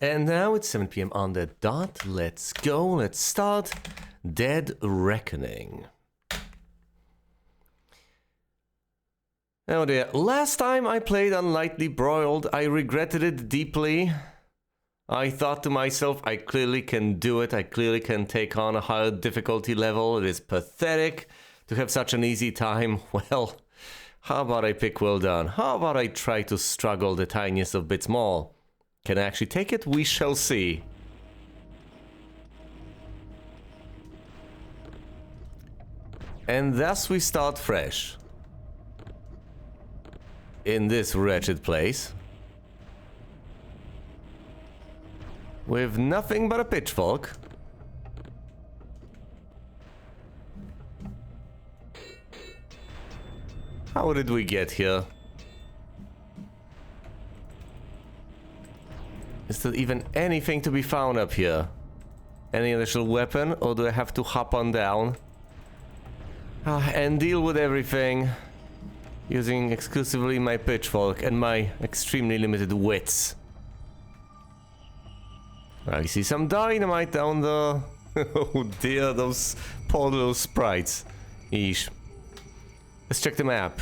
And now it's 7 PM on the dot. Let's go. Let's start Dead Reckoning. Oh dear. Last time I played on Lightly Broiled, I regretted it deeply. I thought to myself, I clearly can do it. I clearly can take on a higher difficulty level. It is pathetic to have such an easy time. Well, how about I pick well done? How about I try to struggle the tiniest of bits more? Can I actually take it? We shall see. And thus we start fresh. In this wretched place. With nothing but a pitchfork. How did we get here? Is there even anything to be found up here? Any additional weapon, or do I have to hop on down? And deal with everything using exclusively my pitchfork and my extremely limited wits. I see some dynamite down there. Oh dear, those poor little sprites. Eesh. Let's check the map.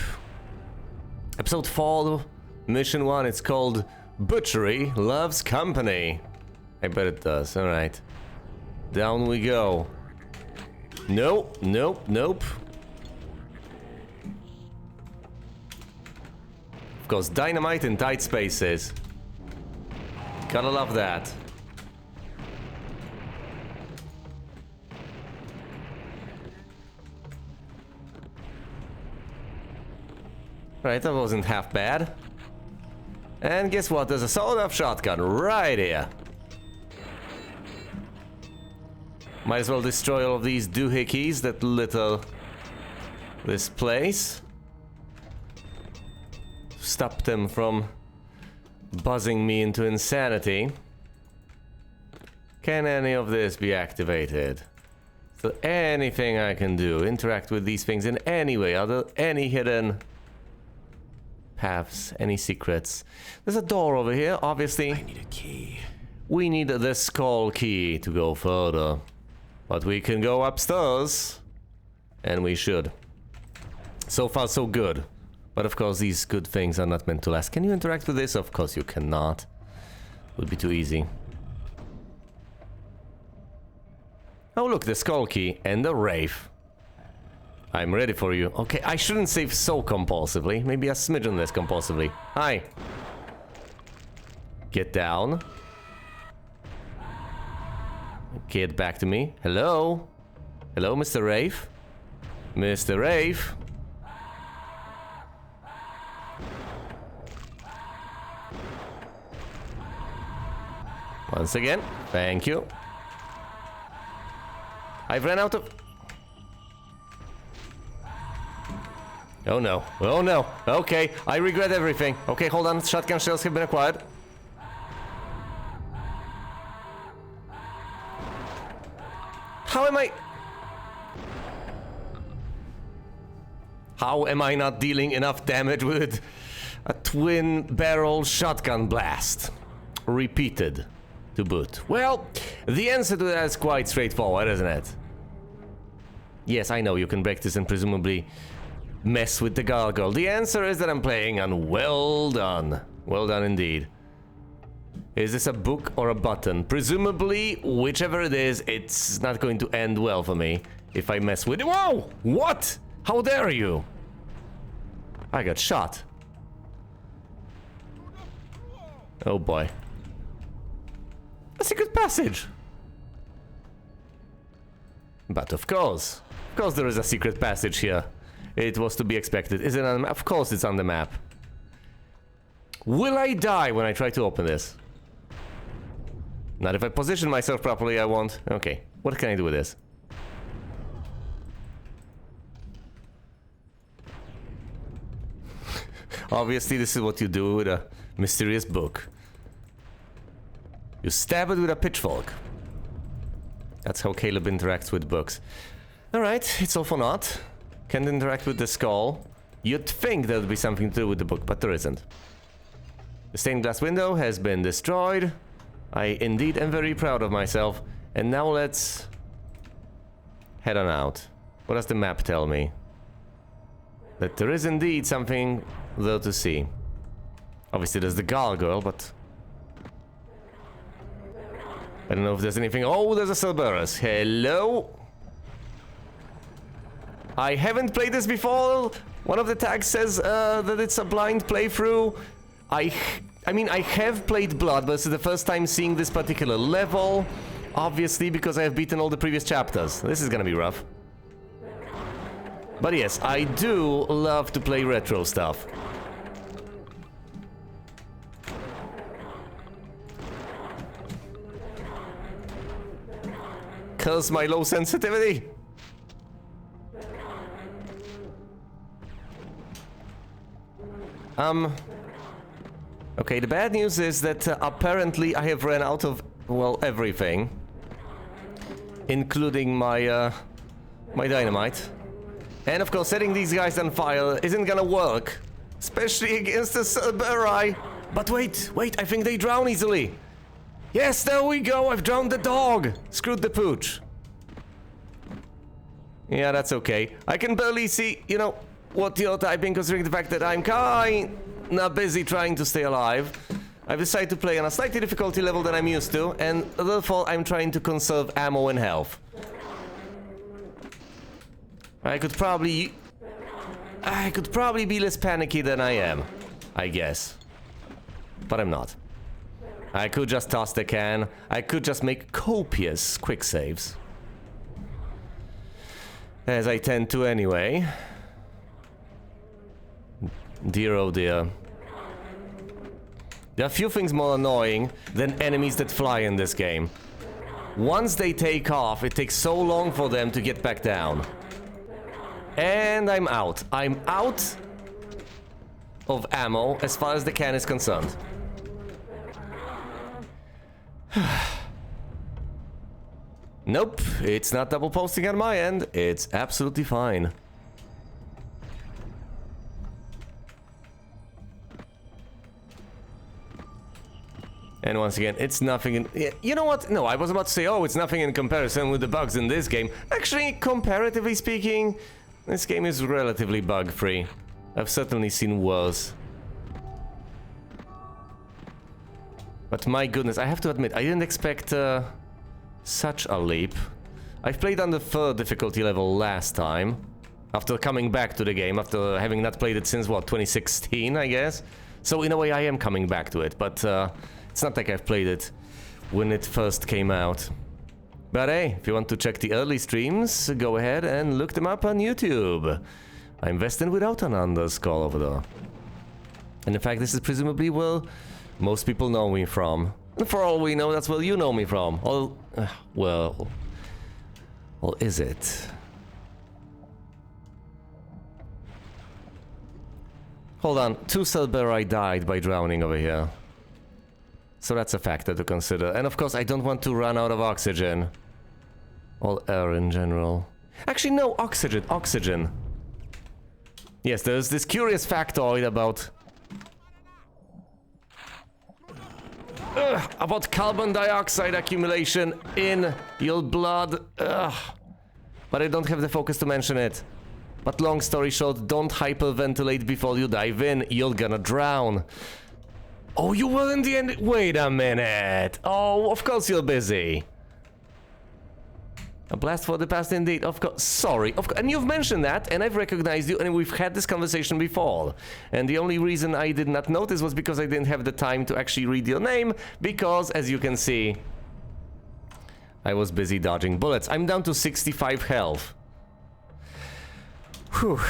Episode 4, Mission 1, it's called Butchery Loves Company. I bet it does, alright. Down we go. Nope, nope, nope. Of course, dynamite in tight spaces. Gotta love that. Right, that wasn't half bad. And guess what? There's a sawed-off shotgun right here. Might as well destroy all of these doohickeys that litter this place. Stop them from buzzing me into insanity. Can any of this be activated? Is there anything I can do? Interact with these things in any way? Are there any hidden paths? Any secrets? There's a door over here, obviously. I need a key. We need the skull key to go further. But we can go upstairs. And we should. So far, so good. But of course, these good things are not meant to last. Can you interact with this? Of course you cannot. Would be too easy. Oh look, the skull key and the wraith. I'm ready for you. Okay, I shouldn't save so compulsively. Maybe a smidgen less compulsively. Hi. Get down. Get back to me. Hello? Hello, Mr. Wraith? Mr. Wraith? Once again, thank you. I've ran out of... Oh no, oh no, okay, I regret everything. Okay, hold on, shotgun shells have been acquired. How am I not dealing enough damage with a twin-barrel shotgun blast? Repeated. To boot. Well, the answer to that is quite straightforward, isn't it? Yes, I know you can break this and presumably mess with the gargoyle. The answer is that I'm playing on well done. Well done indeed. Is this a book or a button? Presumably, whichever it is, it's not going to end well for me if I mess with it. Whoa! What? How dare you? I got shot. Oh boy. A secret passage! But of course there is a secret passage here. It was to be expected. Is it on the map? Of course it's on the map. Will I die when I try to open this? Not if I position myself properly, I won't. Okay, what can I do with this? Obviously this is what you do with a mysterious book. You stab it with a pitchfork. That's how Caleb interacts with books. Alright, it's all for naught. Can't interact with the skull. You'd think there would be something to do with the book, but there isn't. The stained glass window has been destroyed. I indeed am very proud of myself. And now let's head on out. What does the map tell me? That there is indeed something there to see. Obviously there's the gargoyle, but I don't know if there's anything. Oh, there's a Cerberus. Hello? I haven't played this before. One of the tags says that it's a blind playthrough. I mean, I have played Blood, but this is the first time seeing this particular level. Obviously, because I have beaten all the previous chapters. This is gonna be rough. But yes, I do love to play retro stuff. Curse my low sensitivity. Okay, the bad news is that apparently I have ran out of, well, everything. Including my, my dynamite. And of course, setting these guys on fire isn't gonna work. Especially against the Cerberus. But wait, I think they drown easily. Yes, there we go, I've drowned the dog. Screwed the pooch. Yeah, that's okay. I can barely see, you know, what you're typing, considering the fact that I'm kinda busy trying to stay alive. I've decided to play on a slightly difficulty level than I'm used to, and therefore I'm trying to conserve ammo and health. I could probably be less panicky than I am, I guess. But I'm not. I could just toss the can. I could just make copious quick saves. As I tend to anyway. Dear oh dear. There are few things more annoying than enemies that fly in this game. Once they take off, it takes so long for them to get back down. And I'm out. I'm out of ammo as far as the can is concerned. Nope, it's not double posting on my end. It's absolutely fine. And once again, it's nothing in... You know what? No, I was about to say, oh, it's nothing in comparison with the bugs in this game. Actually, comparatively speaking, this game is relatively bug-free. I've certainly seen worse. But my goodness, I have to admit, I didn't expect such a leap. I've played on the 3rd difficulty level last time. After coming back to the game, after having not played it since, what, 2016, I guess? So in a way, I am coming back to it, but it's not like I've played it when it first came out. But hey, if you want to check the early streams, go ahead and look them up on YouTube. I'm Weston without an underscore over there. And in fact, this is presumably where most people know me from. And for all we know, that's where you know me from. Well, is it? Hold on, 2 Cerberus died by drowning over here. So that's a factor to consider. And of course, I don't want to run out of oxygen. Or air in general. Actually, no, oxygen. Yes, there's this curious factoid about carbon dioxide accumulation in your blood. But I don't have the focus to mention it. But long story short, don't hyperventilate before you dive in. You're gonna drown. Oh, you were in the end. Wait a minute. Oh, of course you're busy. A blast for the past indeed. Of course. Sorry. And you've mentioned that, and I've recognized you, and we've had this conversation before. And the only reason I did not notice was because I didn't have the time to actually read your name, because, as you can see, I was busy dodging bullets. I'm down to 65 health. Whew.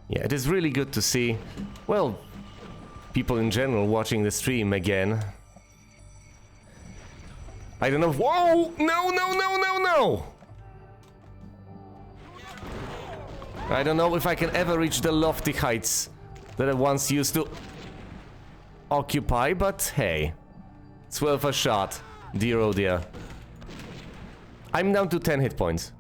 Yeah, it is really good to see, well, people in general watching the stream again. I don't know. Whoa! No! I don't know if I can ever reach the lofty heights that I once used to occupy, but hey, it's worth a shot. Dear oh dear. I'm down to 10 hit points.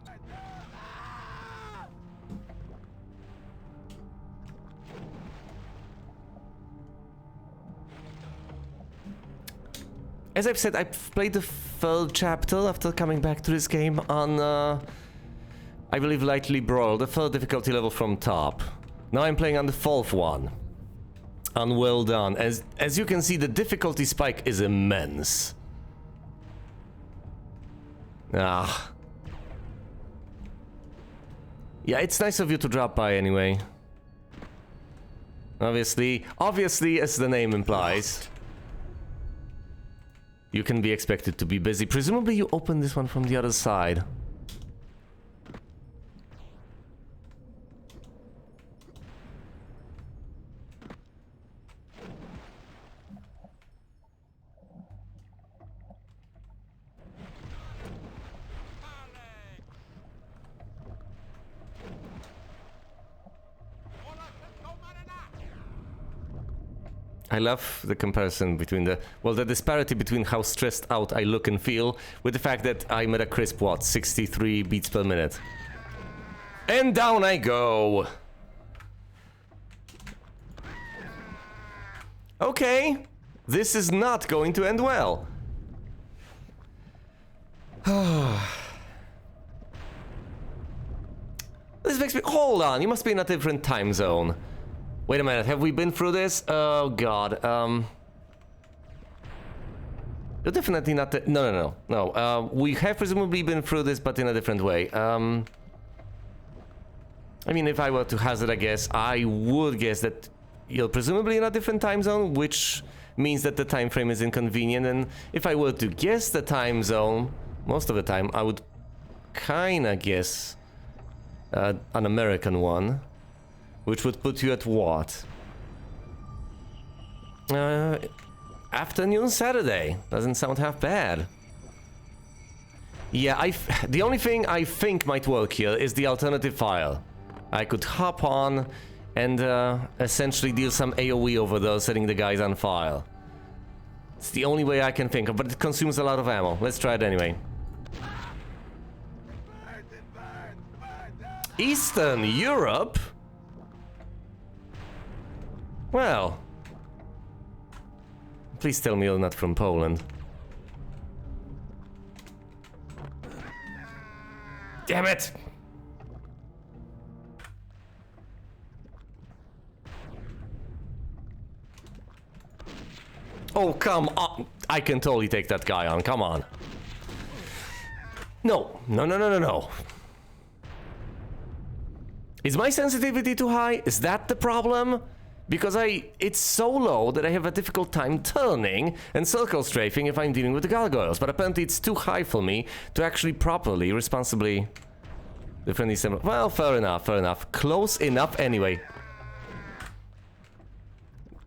as I've said, I played the third chapter after coming back to this game on, I believe, lightly broiled, the third difficulty level from top. Now I'm playing on the fourth one. On well done. As you can see, the difficulty spike is immense. Ah. Yeah, it's nice of you to drop by anyway. Obviously, as the name implies, you can be expected to be busy. Presumably you open this one from the other side. I love the comparison between the disparity between how stressed out I look and feel with the fact that I'm at a crisp, what, 63 beats per minute. And down I go! Okay, this is not going to end well. This makes me... Hold on, you must be in a different time zone. Wait a minute, have we been through this? Oh god, you're definitely not the... No. We have presumably been through this, but in a different way. I mean, if I were to hazard a guess, I would guess that you're presumably in a different time zone, which means that the time frame is inconvenient, and if I were to guess the time zone, most of the time, I would kinda guess an American one. Which would put you at what? Afternoon Saturday. Doesn't sound half bad. Yeah, the only thing I think might work here is the alternative file. I could hop on and essentially deal some AoE over those, setting the guys on fire. It's the only way I can think of, but it consumes a lot of ammo. Let's try it anyway. Eastern Europe? Well, please tell me you're not from Poland. Damn it! Oh, come on! I can totally take that guy on, come on. No. Is my sensitivity too high? Is that the problem? Because it's so low that I have a difficult time turning and circle strafing if I'm dealing with the gargoyles, but apparently it's too high for me to actually properly, responsibly defend these... Well, fair enough. Close enough anyway.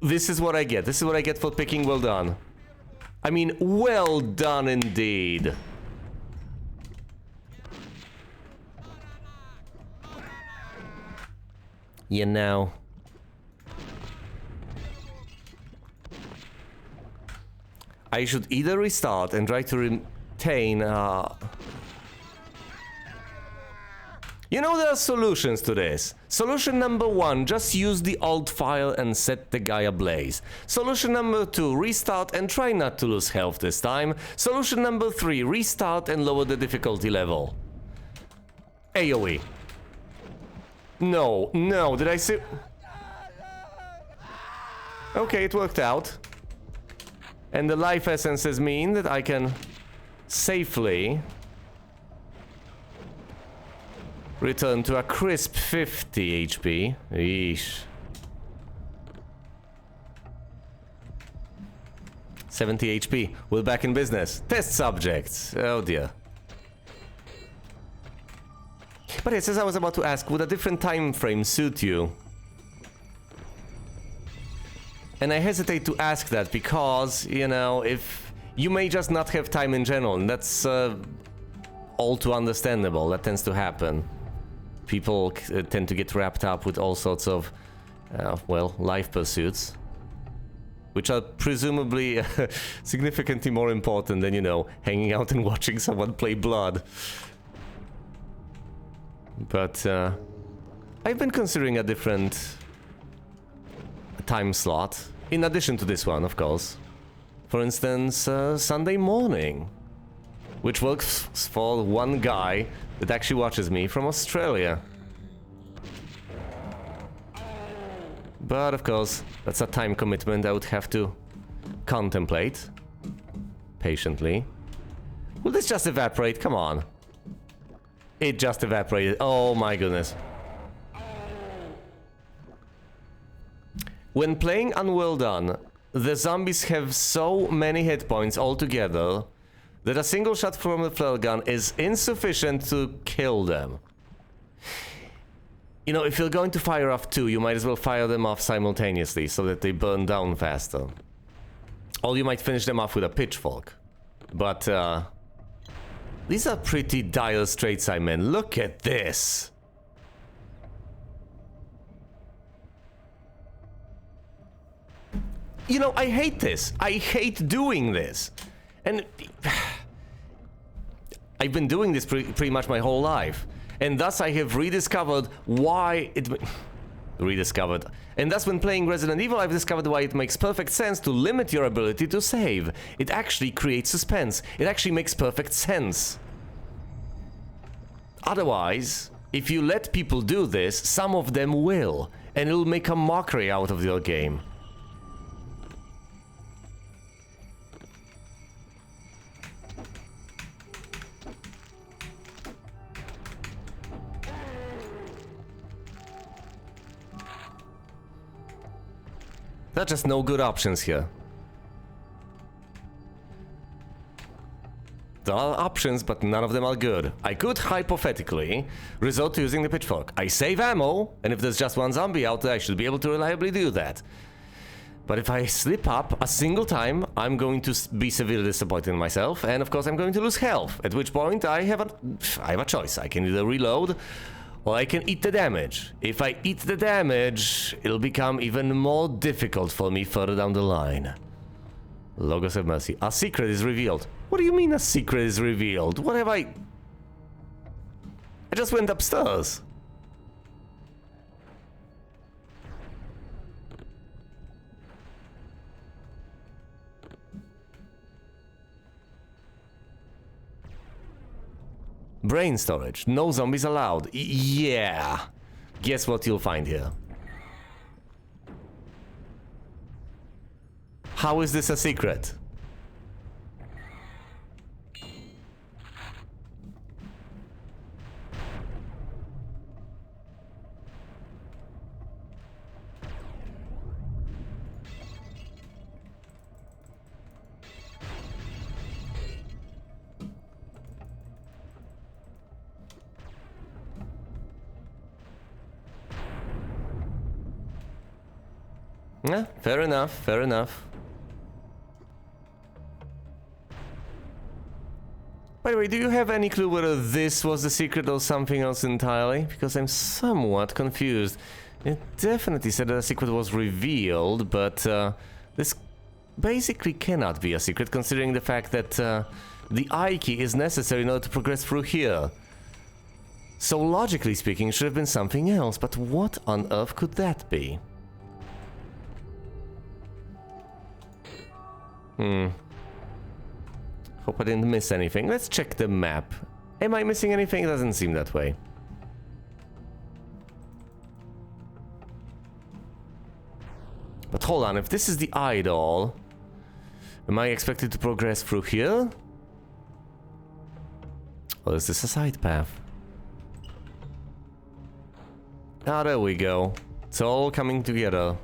This is what I get. This is what I get for picking well done. I mean, well done indeed. You know... I should either restart and try to retain... You know, there are solutions to this. Solution number 1, just use the alt file and set the guy ablaze. Solution number 2, restart and try not to lose health this time. Solution number 3, restart and lower the difficulty level. AoE. No, did I say... Okay, it worked out. And the life essences mean that I can safely return to a crisp 50 HP. Eesh. 70 HP. We're back in business. Test subjects. Oh dear. But yes, as I was about to ask, would a different time frame suit you? And I hesitate to ask that because, you know, if you may just not have time in general, and that's all too understandable. That tends to happen. People tend to get wrapped up with all sorts of, well, life pursuits, which are presumably significantly more important than, you know, hanging out and watching someone play Blood. But I've been considering a different time slot, in addition to this one, of course. For instance, Sunday morning. Which works for one guy that actually watches me from Australia. But of course, that's a time commitment I would have to contemplate patiently. Will this just evaporate? Come on. It just evaporated. Oh my goodness. When playing Unwell Done, the zombies have so many hit points altogether that a single shot from the flare gun is insufficient to kill them. You know, if you're going to fire off two, you might as well fire them off simultaneously so that they burn down faster. Or you might finish them off with a pitchfork. But, these are pretty dire straits, I mean. Look at this! You know, I hate this. I hate doing this. And I've been doing this pretty much my whole life. And thus I have rediscovered why it... rediscovered. And thus when playing Resident Evil, I've discovered why it makes perfect sense to limit your ability to save. It actually creates suspense. It actually makes perfect sense. Otherwise, if you let people do this, some of them will. And it'll make a mockery out of your game. There are just no good options here. There are options, but none of them are good. I could, hypothetically, resort to using the pitchfork. I save ammo, and if there's just one zombie out there, I should be able to reliably do that. But if I slip up a single time, I'm going to be severely disappointed in myself, and of course I'm going to lose health, at which point I have a choice. I can either reload, or I can eat the damage. If I eat the damage, it'll become even more difficult for me further down the line. Logos of Mercy. A secret is revealed. What do you mean a secret is revealed? What have I just went upstairs. Brain storage. No zombies allowed. Yeah. Guess what you'll find here. How is this a secret? Yeah, fair enough, fair enough. By the way, do you have any clue whether this was the secret or something else entirely? Because I'm somewhat confused. It definitely said that a secret was revealed, but this basically cannot be a secret considering the fact that the I key is necessary in order to progress through here. So logically speaking, it should have been something else, but what on earth could that be? Hope I didn't miss anything. Let's check the map. Am I missing anything? It doesn't seem that way. But hold on, if this is the idol, am I expected to progress through here? Or is this a side path? Ah, there we go. It's all coming together.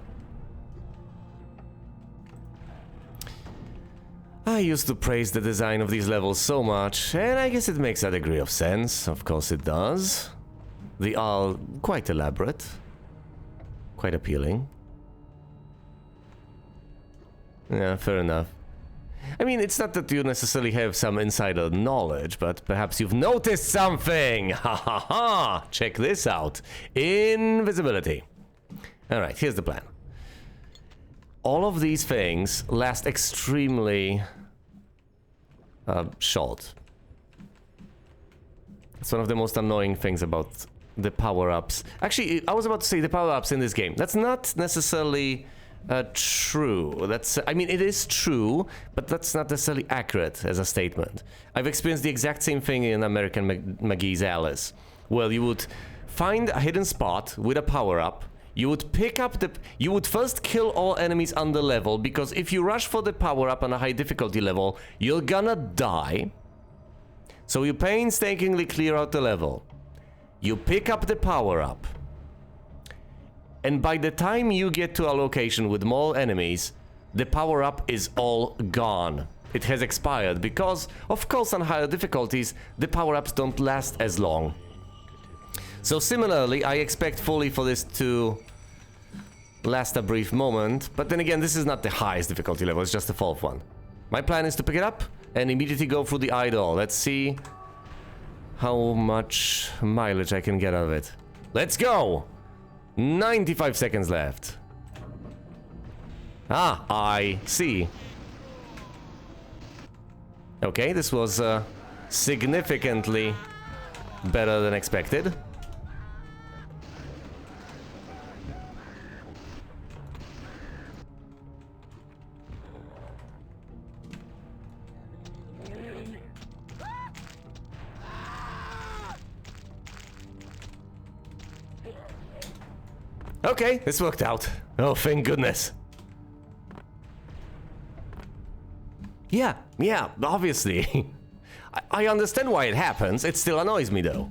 I used to praise the design of these levels so much, and I guess it makes a degree of sense. Of course it does. They are quite elaborate. Quite appealing. Yeah, fair enough. I mean, it's not that you necessarily have some insider knowledge, but perhaps you've noticed something! Ha ha ha! Check this out. Invisibility. Alright, here's the plan. All of these things last extremely short. It's one of the most annoying things about the power-ups. Actually, I was about to say the power-ups in this game. That's not necessarily True. I mean, it is true, but that's not necessarily accurate as a statement. I've experienced the exact same thing in American McGee's Alice. Well, you would find a hidden spot with a power-up. You would pick up you would first kill all enemies under level, because if you rush for the power-up on a high difficulty level, you're gonna die. So you painstakingly clear out the level. You pick up the power-up. And by the time you get to a location with more enemies, the power-up is all gone. It has expired because, of course, on higher difficulties, the power-ups don't last as long. So similarly, I expect fully for this to last a brief moment, but then again, this is not the highest difficulty level, it's just the 4th one. My plan is to pick it up and immediately go through the idol. Let's see how much mileage I can get out of it. Let's go! 95 seconds left. Ah, I see. Okay, this was significantly better than expected. Okay, this worked out. Oh, thank goodness. Yeah, obviously. I understand why it happens. It still annoys me, though.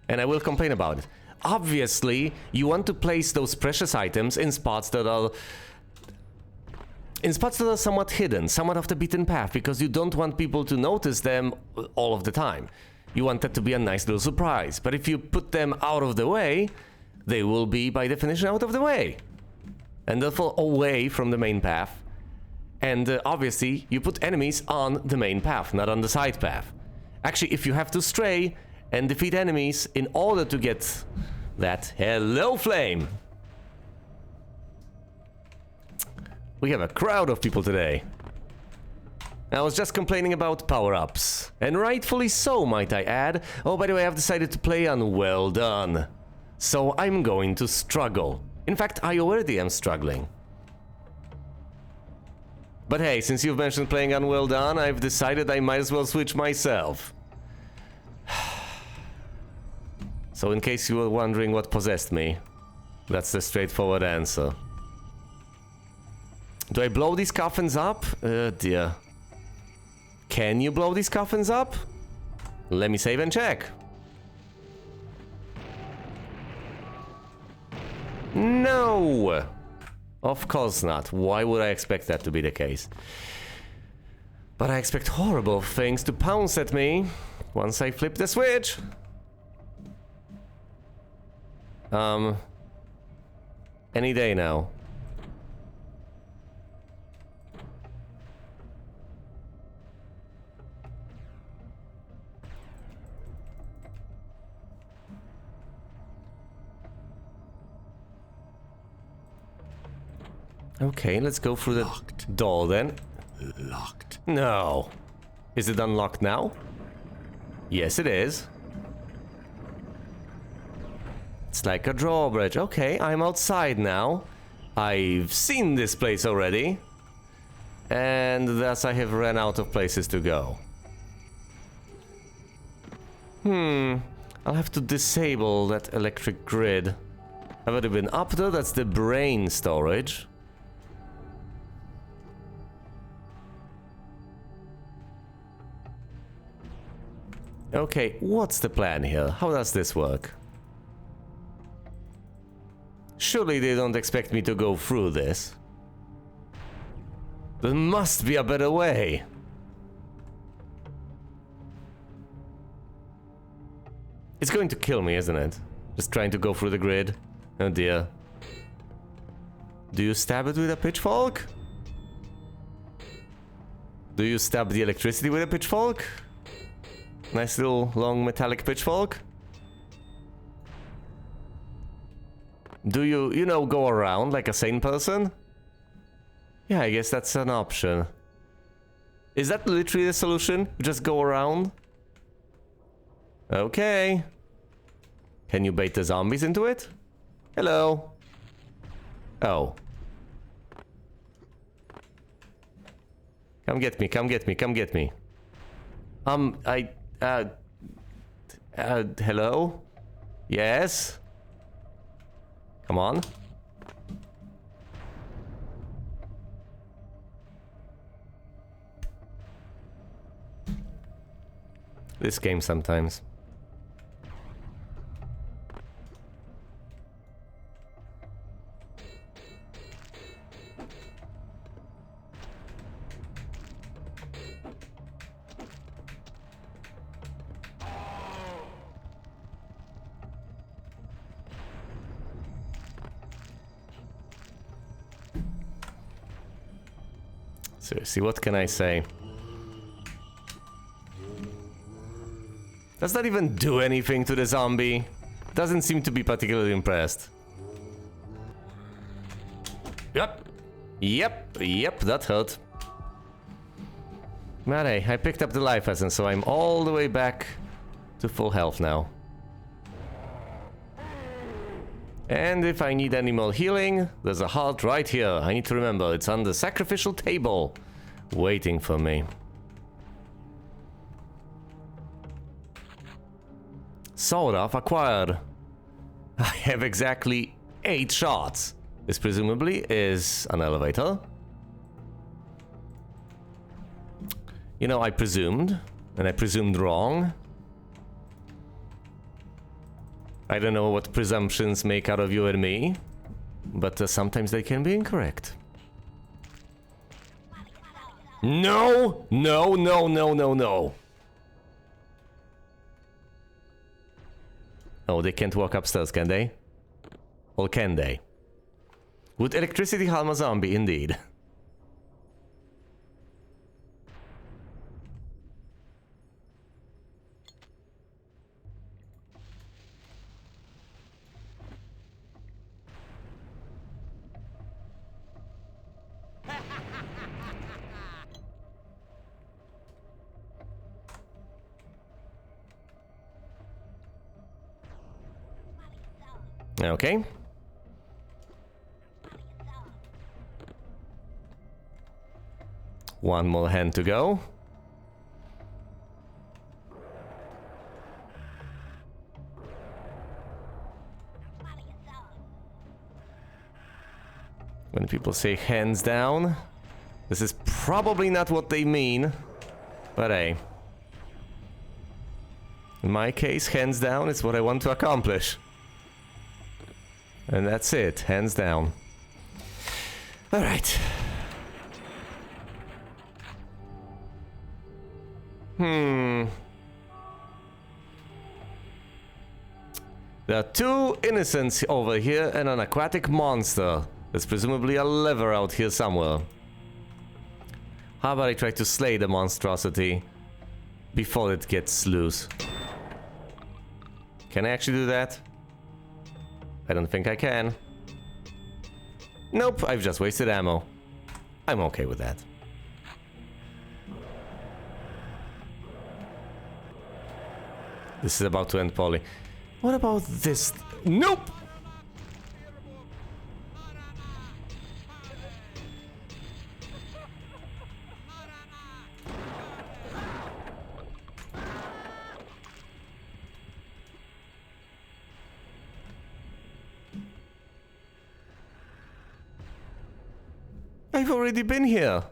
And I will complain about it. Obviously, you want to place those precious items in spots that are... somewhat hidden, somewhat off the beaten path, because you don't want people to notice them all of the time. You want that to be a nice little surprise. But if you put them out of the way, they will be, by definition, out of the way. And therefore away from the main path. And obviously, you put enemies on the main path, not on the side path. Actually, if you have to stray and defeat enemies in order to get that... Hello, Flame! We have a crowd of people today. I was just complaining about power-ups. And rightfully so, might I add. Oh, by the way, I've decided to play on Well Done. So I'm going to struggle. In fact, I already am struggling. But hey, since you've mentioned playing on Well Done, I've decided I might as well switch myself. So in case you were wondering what possessed me, that's the straightforward answer. Do I blow these coffins up? Dear. Can you blow these coffins up? Let me save and check. No! Of course not. Why would I expect that to be the case? But I expect horrible things to pounce at me once I flip the switch. Any day now. Okay, let's go through the door then. Locked. No. Is it unlocked now? Yes, it is. It's like a drawbridge. Okay, I'm outside now. I've seen this place already. And thus I have run out of places to go. I'll have to disable that electric grid. I've already been up there. That's the brain storage. Okay, what's the plan here? How does this work? Surely they don't expect me to go through this. There must be a better way. It's going to kill me, isn't it? Just trying to go through the grid. Oh dear. Do you stab it with a pitchfork? Do you stab the electricity with a pitchfork? Nice little long metallic pitchfork. Do you, you know, go around like a sane person? Yeah, I guess that's an option. Is that literally the solution? Just go around? Okay. Can you bait the zombies into it? Hello. Oh. Come get me, come get me, come get me. Hello? Yes? Come on. This game sometimes. Seriously, what can I say? Does that even do anything to the zombie? Doesn't seem to be particularly impressed. Yep. Yep, that hurt. But hey, I picked up the life essence, so I'm all the way back to full health now. And if I need any more healing, there's a heart right here. I need to remember, it's on the sacrificial table, waiting for me. Sort of acquired. I have exactly 8 shots. This presumably is an elevator. You know, I presumed, and I presumed wrong. I don't know what presumptions make out of you and me, but sometimes they can be incorrect. No! No, no, no, no, no! Oh, they can't walk upstairs, can they? Or can they? Would electricity harm a zombie? Indeed. Okay. One more hand to go. When people say hands down, this is probably not what they mean, but hey. In my case, hands down is what I want to accomplish. And that's it, hands down. Alright. There are 2 innocents over here and an aquatic monster. There's presumably a lever out here somewhere. How about I try to slay the monstrosity before it gets loose? Can I actually do that? I don't think I can. Nope, I've just wasted ammo. I'm okay with that. This is about to end poorly. What about this? Nope! I've already been here.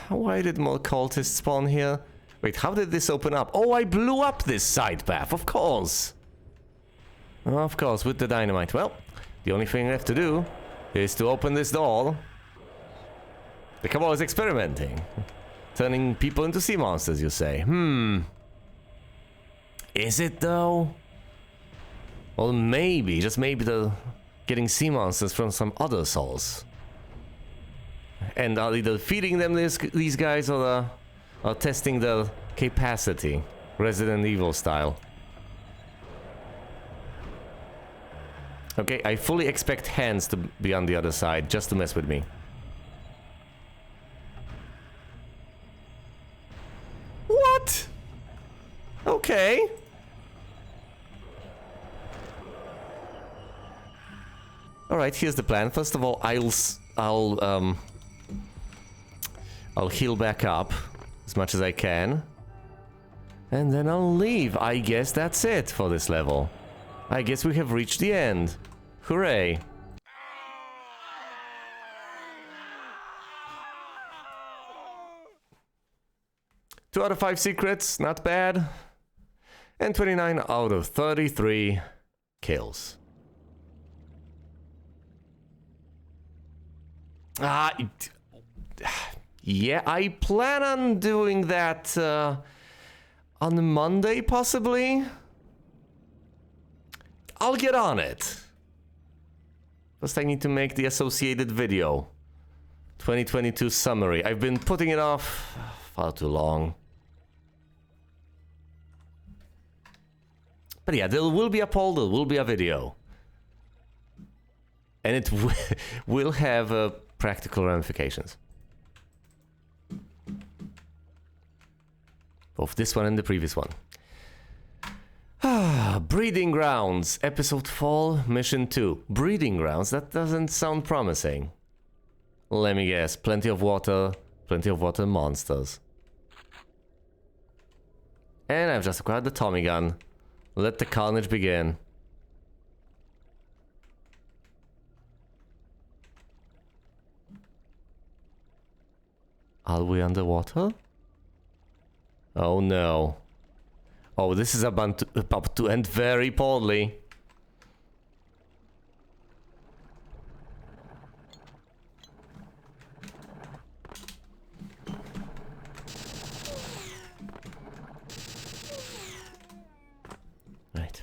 Why did more cultists spawn here? Wait, how did this open up? Oh, I blew up this side path, of course. Of course, with the dynamite. Well, the only thing left to do is to open this door. The Cabal is experimenting. Turning people into sea monsters, you say. Is it though? Well, maybe, just maybe they're getting sea monsters from some other souls. And are either feeding them these guys or testing their capacity, Resident Evil style. Okay, I fully expect hands to be on the other side, just to mess with me. What? Okay. Alright, here's the plan. First of all, I'll I'll heal back up as much as I can. And then I'll leave. I guess that's it for this level. I guess we have reached the end. Hooray. Two out of 5 secrets, not bad. And 29 out of 33 kills. Yeah, I plan on doing that on Monday, possibly. I'll get on it. First I need to make the associated video. 2022 summary. I've been putting it off far too long. But yeah, there will be a poll, there will be a video. And it will have practical ramifications. Both this one and the previous one. Breeding Grounds, Episode Fall, Mission 2. Breeding Grounds, that doesn't sound promising. Let me guess, plenty of water monsters. And I've just acquired the Tommy gun. Let the carnage begin. Are we underwater? Oh no. Oh, this is about to end very poorly. Right.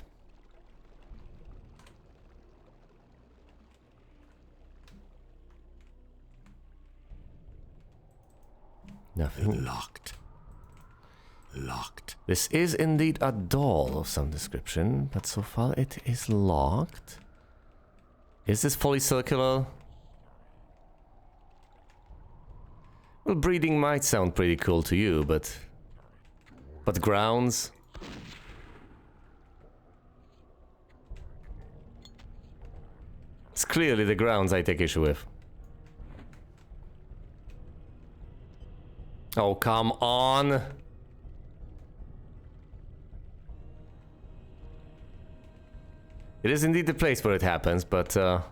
Nothing. Locked. Locked. This is indeed a door of some description, but so far it is locked. Is this fully circular? Well, breeding might sound pretty cool to you, but grounds? It's clearly the grounds I take issue with. Oh, come on! It is indeed the place where it happens, but oh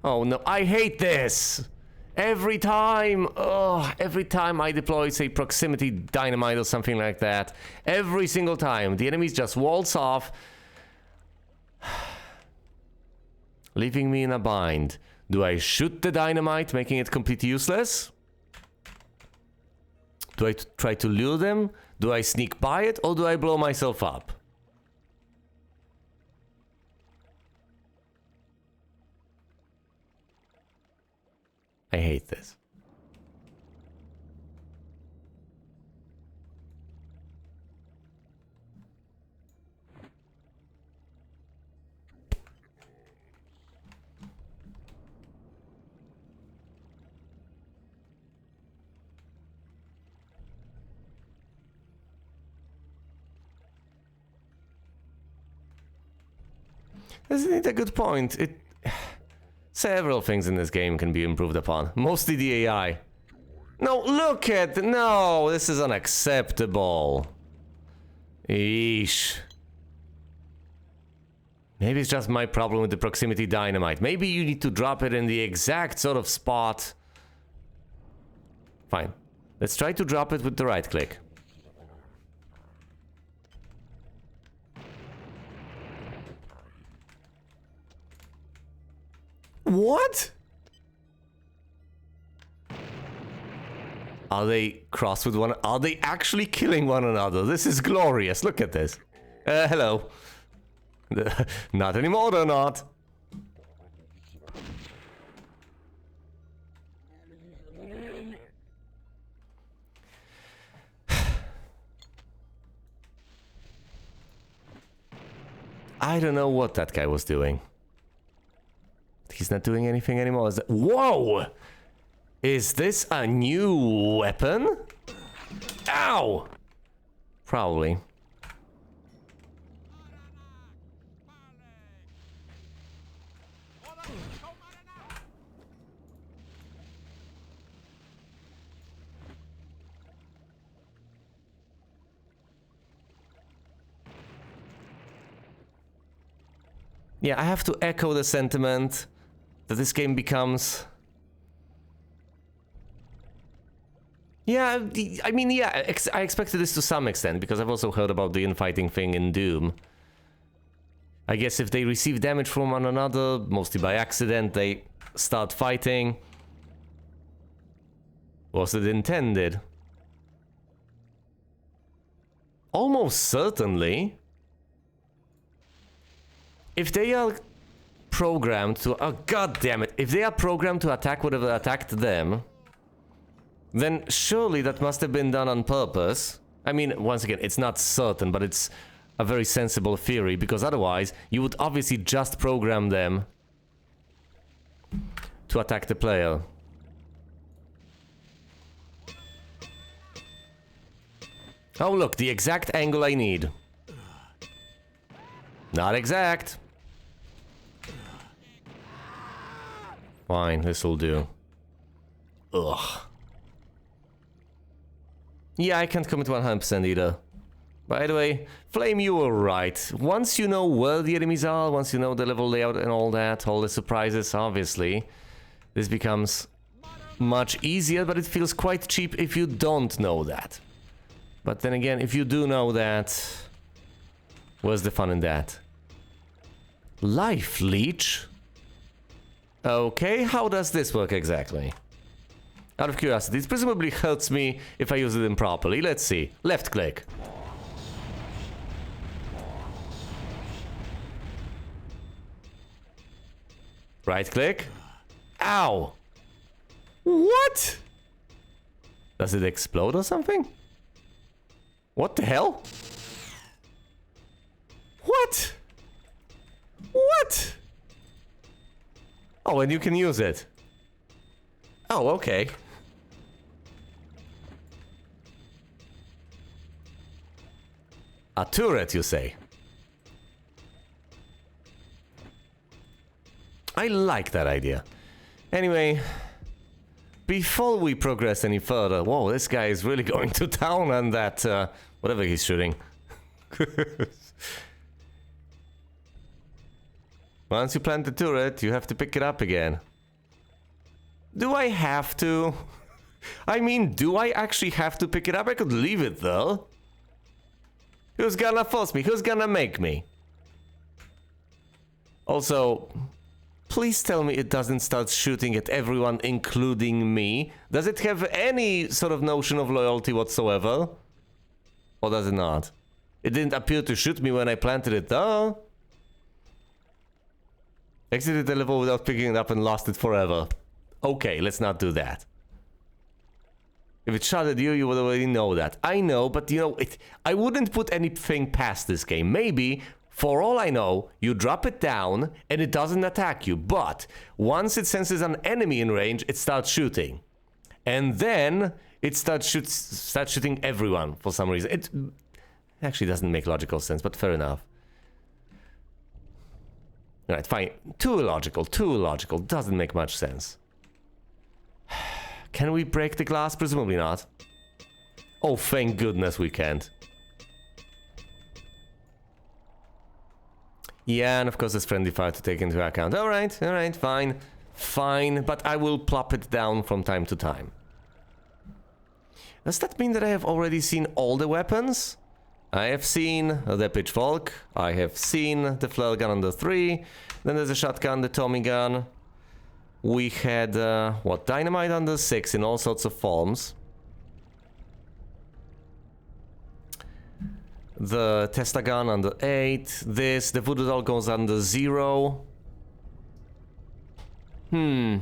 no, I hate this! Every time I deploy, say, proximity dynamite or something like that, every single time, the enemies just waltz off, leaving me in a bind. Do I shoot the dynamite, making it completely useless? Do I try to lure them? Do I sneak by it, or do I blow myself up? I hate this. Isn't it a good point? Several things in this game can be improved upon. Mostly the AI. No, look at... No, this is unacceptable. Eesh. Maybe it's just my problem with the proximity dynamite. Maybe you need to drop it in the exact sort of spot. Fine. Let's try to drop it with the right click. What? Are they crossed with one? Are they actually killing one another? This is glorious. Look at this. Hello. Not anymore, they're not. I don't know what that guy was doing. He's not doing anything anymore. Is that... Whoa! Is this a new weapon? Ow! Probably. Yeah, I have to echo the sentiment that this game becomes... Yeah, I mean, yeah, I expected this to some extent, because I've also heard about the infighting thing in Doom. I guess if they receive damage from one another, mostly by accident, they start fighting. Was it intended? Almost certainly. If they are programmed to... Oh, god damn it. If they are programmed to attack whatever attacked them, then surely that must have been done on purpose. I mean, once again, it's not certain, but it's a very sensible theory, because otherwise you would obviously just program them to attack the player. Oh look, the exact angle I need. Not exact. Fine, this'll do. Ugh. Yeah, I can't commit 100% either. By the way, Flame, you were right. Once you know where the enemies are, once you know the level layout and all that, all the surprises, obviously, this becomes much easier, but it feels quite cheap if you don't know that. But then again, if you do know that, where's the fun in that? Life leech? Okay, how does this work exactly? Out of curiosity, it presumably hurts me if I use it improperly. Let's see. Left click. Right click. Ow! What? Does it explode or something? What the hell? What? What? Oh, and you can use it. Oh, okay. A turret, you say? I like that idea. Anyway, before we progress any further... Whoa, this guy is really going to town on that, whatever he's shooting. Once you plant the turret, you have to pick it up again. Do I have to? I mean, do I actually have to pick it up? I could leave it, though. Who's gonna force me? Who's gonna make me? Also, please tell me it doesn't start shooting at everyone, including me. Does it have any sort of notion of loyalty whatsoever? Or does it not? It didn't appear to shoot me when I planted it, though. Exited the level without picking it up and lost it forever. Okay, let's not do that. If it shot at you, you would already know that. I know, but you know, I wouldn't put anything past this game. Maybe, for all I know, you drop it down and it doesn't attack you. But once it senses an enemy in range, it starts shooting. And then it starts shooting everyone for some reason. It actually doesn't make logical sense, but fair enough. Alright, fine. Too illogical, doesn't make much sense. Can we break the glass? Presumably not. Oh, thank goodness we can't. Yeah, and of course there's friendly fire to take into account. Alright, fine. Fine, but I will plop it down from time to time. Does that mean that I have already seen all the weapons? I have seen the pitchfork, I have seen the flare gun on the 3, then there's a shotgun, the Tommy gun. We had, what, dynamite on the 6 in all sorts of forms. The Tesla gun on the 8, this, the voodoo doll goes on the 0. On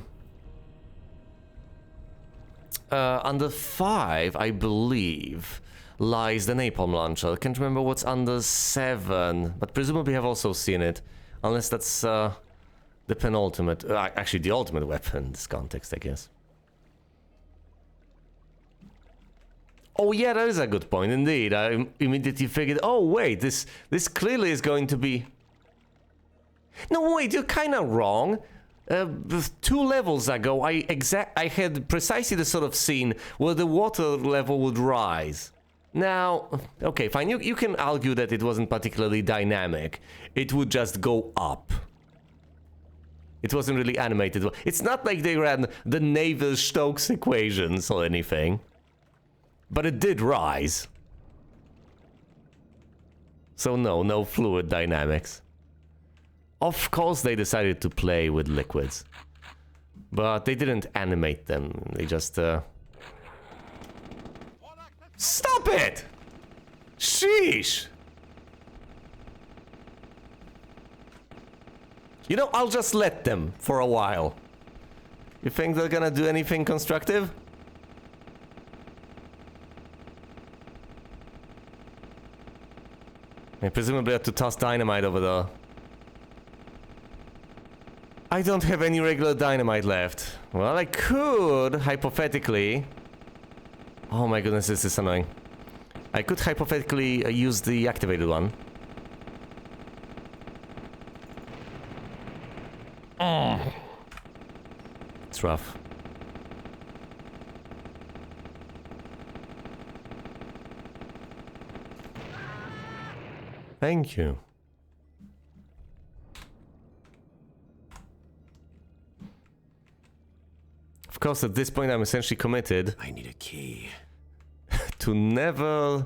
the 5, I believe, lies the napalm launcher. I can't remember what's under 7, but presumably I've also seen it. Unless that's the penultimate, actually the ultimate weapon in this context, I guess. Oh yeah, that is a good point indeed. I immediately figured, oh wait, this clearly is going to be... No wait, you're kinda wrong. 2 levels ago, I had precisely the sort of scene where the water level would rise. Now, okay, fine, you can argue that it wasn't particularly dynamic. It would just go up. It wasn't really animated. It's not like they ran the Naval-Stokes equations or anything. But it did rise. So no fluid dynamics. Of course they decided to play with liquids. But they didn't animate them. They just, Stop it! Sheesh! You know, I'll just let them for a while. You think they're gonna do anything constructive? I presumably have to toss dynamite over there. I don't have any regular dynamite left. Well, I could, hypothetically... Oh my goodness, this is annoying. I could hypothetically use the activated one. It's rough. Thank you. Of course, at this point, I'm essentially committed. I need a key. To never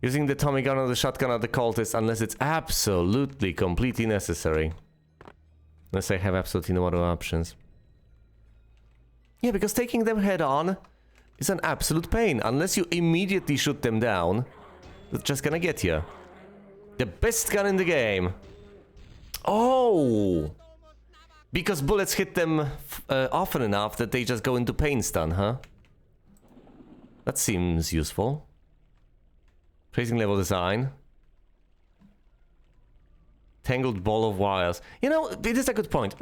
using the Tommy gun or the shotgun at the cultist unless it's absolutely, completely necessary. Unless I have absolutely no other options. Yeah, because taking them head on is an absolute pain. Unless you immediately shoot them down, they're just gonna get you. The best gun in the game. Oh! Because bullets hit them often enough that they just go into pain stun, huh? That seems useful. Tracing level design. Tangled ball of wires. You know, it is a good point.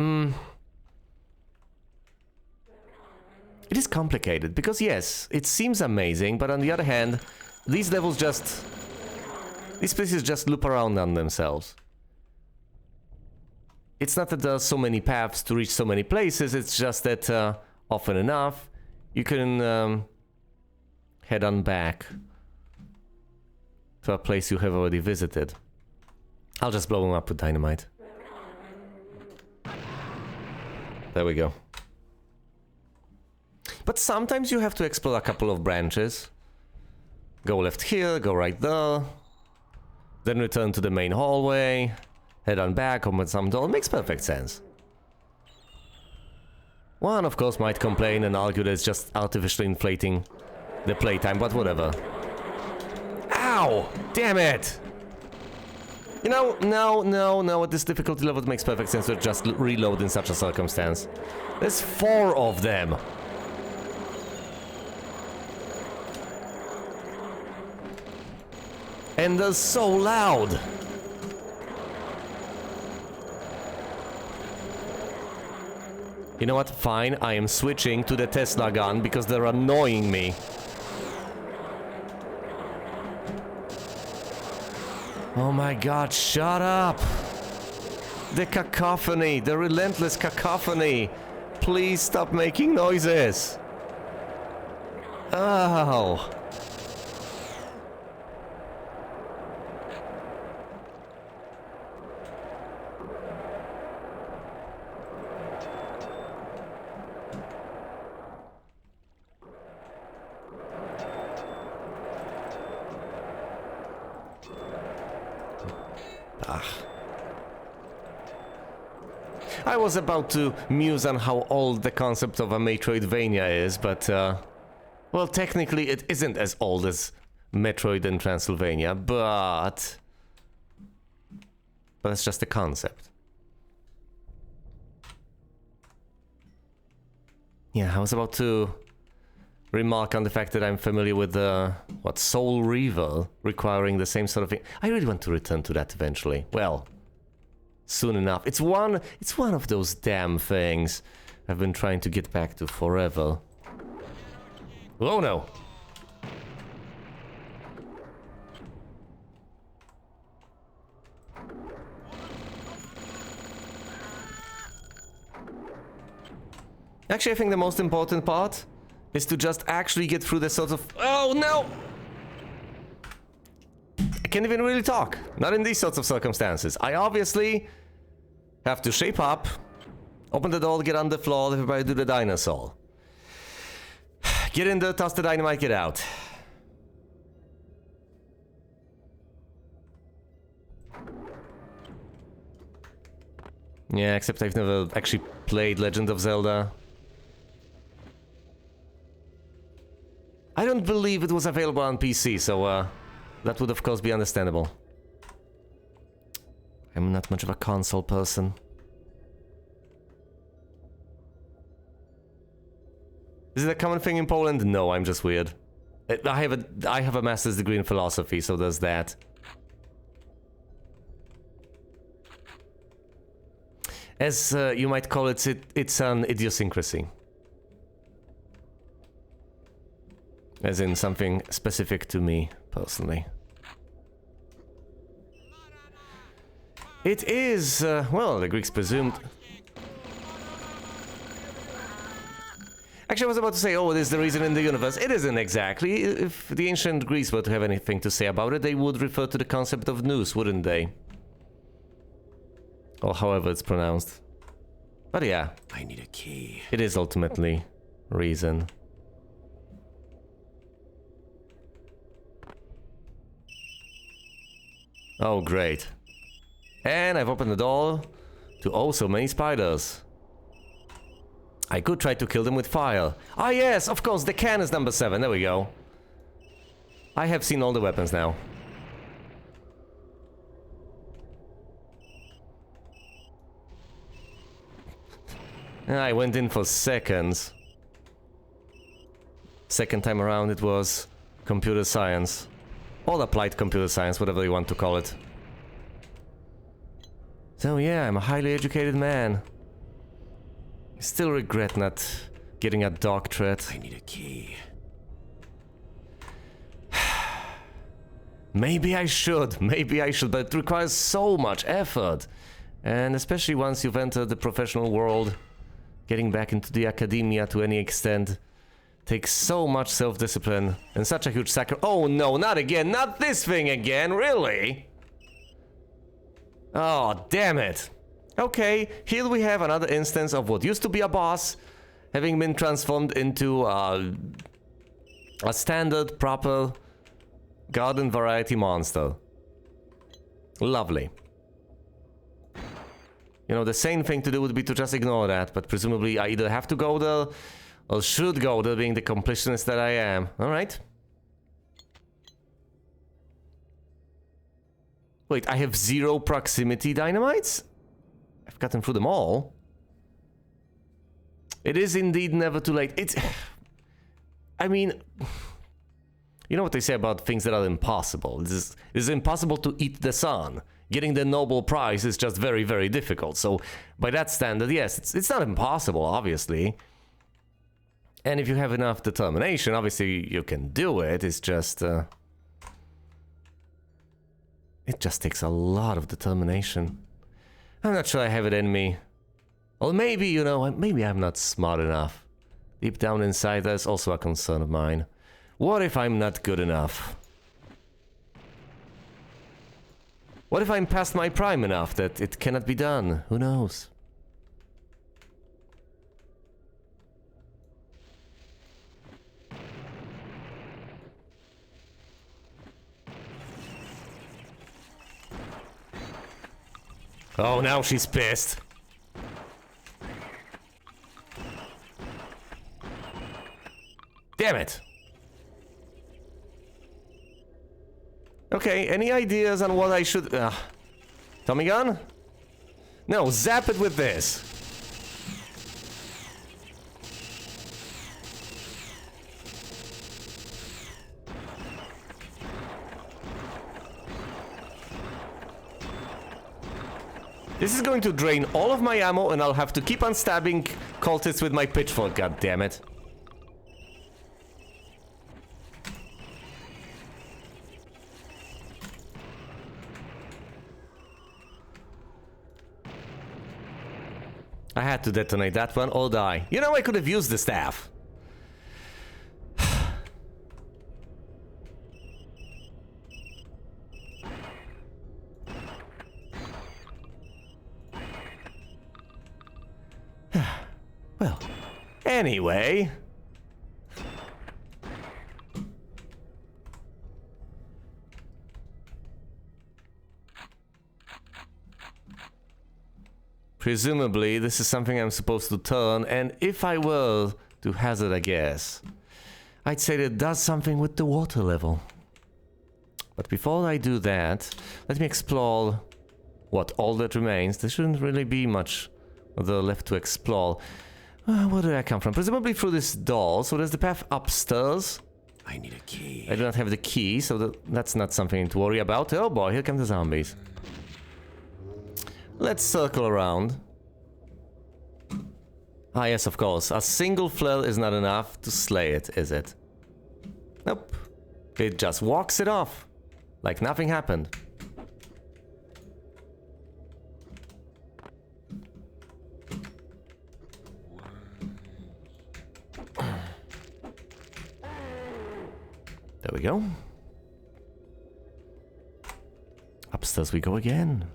It is complicated, because yes, it seems amazing, but on the other hand, these levels just... These places just loop around on themselves. It's not that there are so many paths to reach so many places, it's just that often enough you can head on back to a place you have already visited. I'll just blow them up with dynamite. There we go. But sometimes you have to explore a couple of branches. Go left here, go right there. Then return to the main hallway. Head on back, open some door. Makes perfect sense. One, of course, might complain and argue that it's just artificially inflating the playtime, but whatever. Ow! Damn it! You know, no, at this difficulty level it makes perfect sense to just reload in such a circumstance. There's 4 of them. And they're so loud. You know what? Fine, I am switching to the Tesla gun because they're annoying me. Oh my god, shut up! The cacophony, the relentless cacophony. Please stop making noises. Oh. I was about to muse on how old the concept of a Metroidvania is, but, well, technically it isn't as old as Metroid and Transylvania, but it's just a concept. Yeah, I was about to remark on the fact that I'm familiar with the, Soul Reaver, requiring the same sort of thing. I really want to return to that eventually. Well, soon enough. It's one of those damn things I've been trying to get back to forever. Oh no! Actually, I think the most important part is to just actually get through the sort of... Oh no! I can't even really talk. Not in these sorts of circumstances. I obviously have to shape up, Open the door, get on the floor, everybody do the dinosaur. Get in there, toss the dynamite, get out. Yeah, except I've never actually played Legend of Zelda. I don't believe it was available on PC, so that would of course be understandable. I'm not much of a console person. Is it a common thing in Poland? No, I'm just weird. I have a master's degree in philosophy, so there's that. As you might call it, it's an idiosyncrasy. As in something specific to me, personally. It is, well, the Greeks presumed... Actually, I was about to say, oh, it is the reason in the universe. It isn't exactly. If the ancient Greeks were to have anything to say about it, they would refer to the concept of nous, wouldn't they? Or however it's pronounced. But yeah. I need a key. It is ultimately reason. Oh, great. And I've opened the door to oh so many spiders. I could try to kill them with fire. Ah yes, of course, the can is number 7, there we go. I have seen all the weapons now. I went in for seconds. Second time around it was computer science. Or applied computer science, whatever you want to call it. So yeah, I'm a highly educated man. I still regret not getting a doctorate. I need a key. Maybe I should, but it requires so much effort. And especially once you've entered the professional world, getting back into the academia to any extent takes so much self-discipline and such a huge sacrifice. Oh no, not again, not this thing again, really? Oh, damn it. Okay, here we have another instance of what used to be a boss having been transformed into a standard, proper garden variety monster. Lovely. You know, the sane thing to do would be to just ignore that, but presumably I either have to go there or should go there, being the completionist that I am. Alright. Wait, I have 0 proximity dynamites? I've gotten through them all. It is indeed never too late. It's... I mean... You know what they say about things that are impossible. It is impossible to eat the sun. Getting the Nobel Prize is just very, very difficult. So, by that standard, yes, it's not impossible, obviously. And if you have enough determination, obviously you can do it. It's just... it just takes a lot of determination. I'm not sure I have it in me. Or maybe, you know, maybe I'm not smart enough. Deep down inside, that's also a concern of mine. What if I'm not good enough? What if I'm past my prime enough that it cannot be done? Who knows? Oh, now she's pissed. Damn it. Okay, any ideas on what I should... Tommy gun? No, zap it with this. This is going to drain all of my ammo and I'll have to keep on stabbing cultists with my pitchfork, god damn it. I had to detonate that one or die. You know, I could have used the staff. Well, anyway... Presumably, this is something I'm supposed to turn, and if I were to hazard a guess, I'd say that it does something with the water level. But before I do that, let me explore what all that remains. There shouldn't really be much other left to explore. Where did I come from? Presumably through this door, so there's the path upstairs. I need a key. I do not have the key, so that's not something to worry about. Oh boy, here come the zombies. Let's circle around. Ah yes, of course. A single flare is not enough to slay it, is it? Nope. It just walks it off. Like nothing happened. There we go. Upstairs we go again.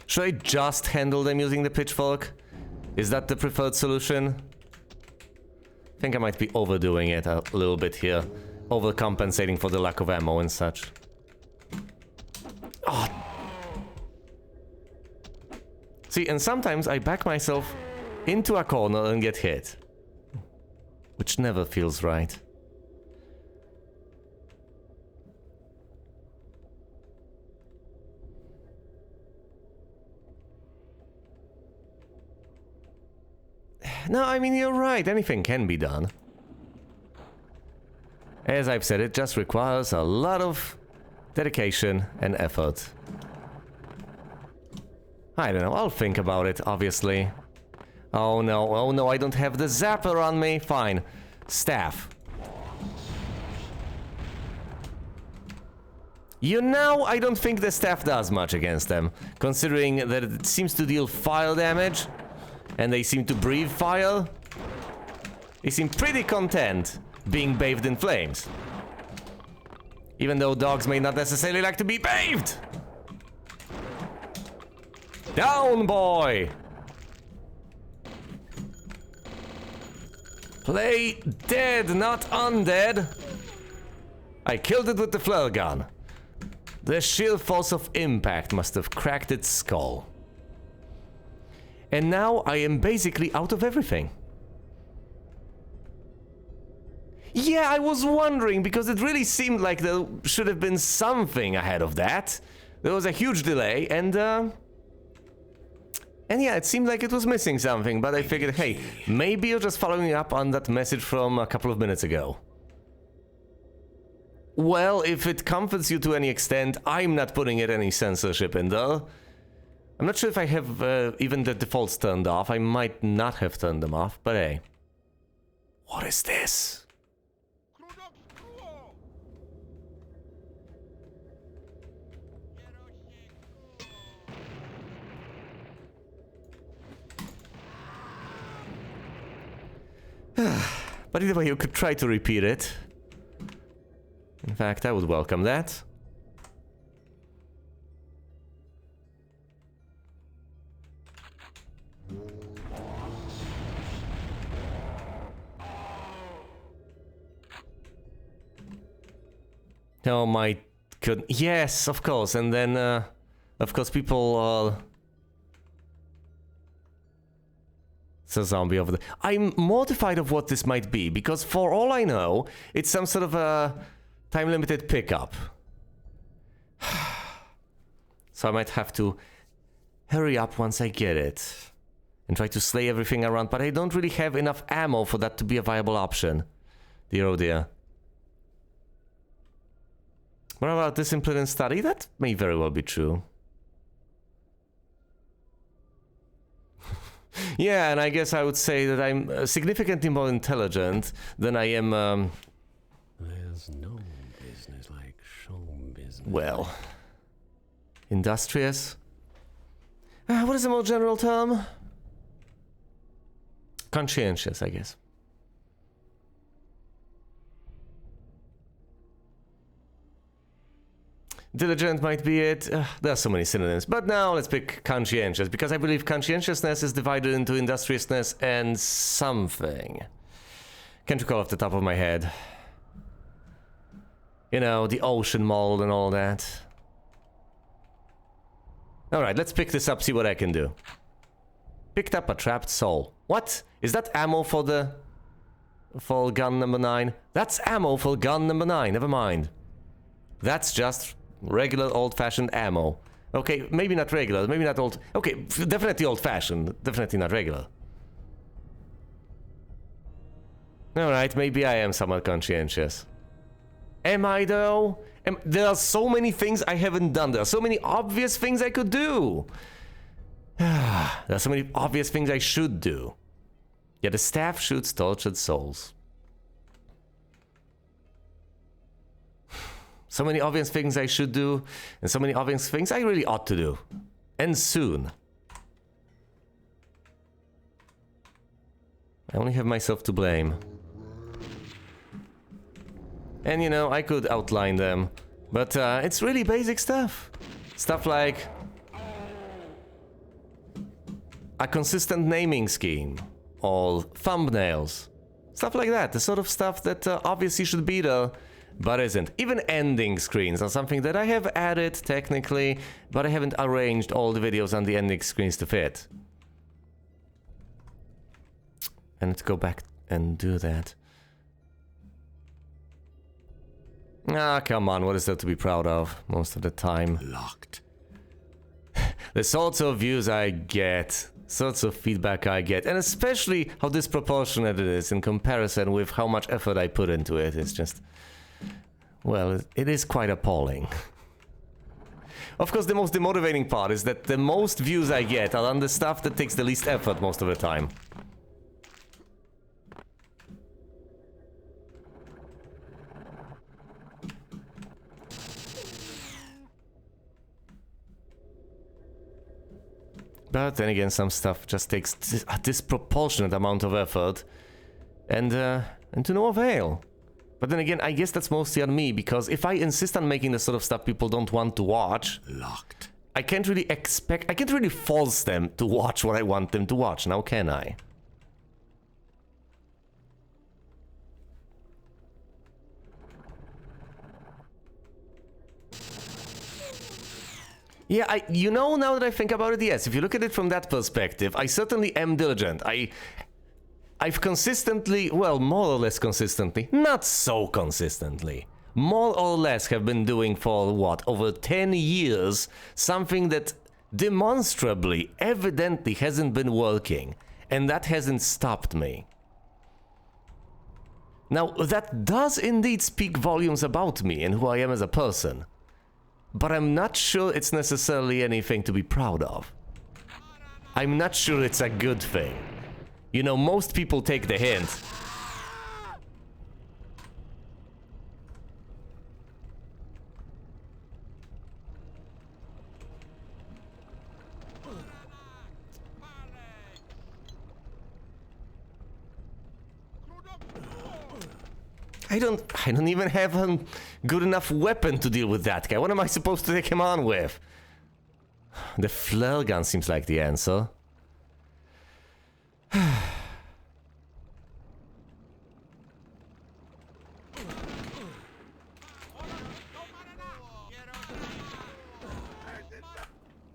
Should I just handle them using the pitchfork? Is that the preferred solution? I think I might be overdoing it a little bit here. Overcompensating for the lack of ammo and such. Oh. See, and sometimes I back myself into a corner and get hit. Which never feels right. No, I mean, you're right. Anything can be done. As I've said, it just requires a lot of dedication and effort. I don't know. I'll think about it, obviously. Oh no, I don't have the zapper on me. Fine. Staff. You know, I don't think the staff does much against them, considering that it seems to deal fire damage. And they seem to breathe fire. They seem pretty content being bathed in flames. Even though dogs may not necessarily like to be bathed. Down, boy! Play dead, not undead. I killed it with the flare gun. The sheer force of impact must have cracked its skull. And now I am basically out of everything. Yeah, I was wondering, because it really seemed like there should have been something ahead of that. There was a huge delay, and yeah, it seemed like it was missing something, but I figured, hey, maybe you're just following up on that message from a couple of minutes ago. Well, if it comforts you to any extent, I'm not putting it any censorship in there. I'm not sure if I have even the defaults turned off. I might not have turned them off, but hey. What is this? But either way, you could try to repeat it. In fact, I would welcome that. Oh my god. Yes, of course. And then, of course, people it's a zombie over there. I'm mortified of what this might be, because for all I know, it's some sort of a time-limited pickup. So I might have to hurry up once I get it and try to slay everything around, but I don't really have enough ammo for that to be a viable option. Dear oh dear. What about discipline and study? That may very well be true. Yeah, and I guess I would say that I'm significantly more intelligent than I am, There's no business like show business. well, industrious? What is a more general term? Conscientious, I guess. Diligent might be it. There are so many synonyms. But now let's pick conscientious, because I believe conscientiousness is divided into industriousness and something. Can't recall off the top of my head. You know, the ocean mold and all that. Alright, let's pick this up, see what I can do. Picked up a trapped soul. What? Is that ammo for the... for gun number 9? That's ammo for gun number 9, never mind. That's just regular old-fashioned ammo. Okay, maybe not regular, maybe not old... Okay, definitely old-fashioned, definitely not regular. Alright, maybe I am somewhat conscientious. Am I though? There are so many things I haven't done. There are so many obvious things I could do. There are so many obvious things I should do. Yeah, the staff shoots tortured souls. So many obvious things I should do, and so many obvious things I really ought to do. And soon. I only have myself to blame. And you know, I could outline them, but it's really basic stuff. Stuff like a consistent naming scheme, or thumbnails. Stuff like that, the sort of stuff that obviously should be there, but isn't. Even ending screens are something that I have added technically, but I haven't arranged all the videos on the ending screens to fit. And let's go back and do that. Ah, come on, what is there to be proud of most of the time? Locked. The sorts of views I get, sorts of feedback I get, and especially how disproportionate it is in comparison with how much effort I put into it. It's just... well, it is quite appalling. Of course, the most demotivating part is that the most views I get are on the stuff that takes the least effort most of the time. But then again, some stuff just takes a disproportionate amount of effort and to no avail. But then again, I guess that's mostly on me, because if I insist on making the sort of stuff people don't want to watch, Locked. I can't really force them to watch what I want them to watch, now can I? Yeah, you know, now that I think about it, yes, if you look at it from that perspective, I certainly am diligent. I've consistently, well, more or less consistently, not so consistently, more or less have been doing for, what, over 10 years, something that demonstrably, evidently hasn't been working, and that hasn't stopped me. Now, that does indeed speak volumes about me and who I am as a person. But I'm not sure it's necessarily anything to be proud of. I'm not sure it's a good thing. You know, most people take the hint. I don't even have a good enough weapon to deal with that guy. What am I supposed to take him on with? The flare gun seems like the answer.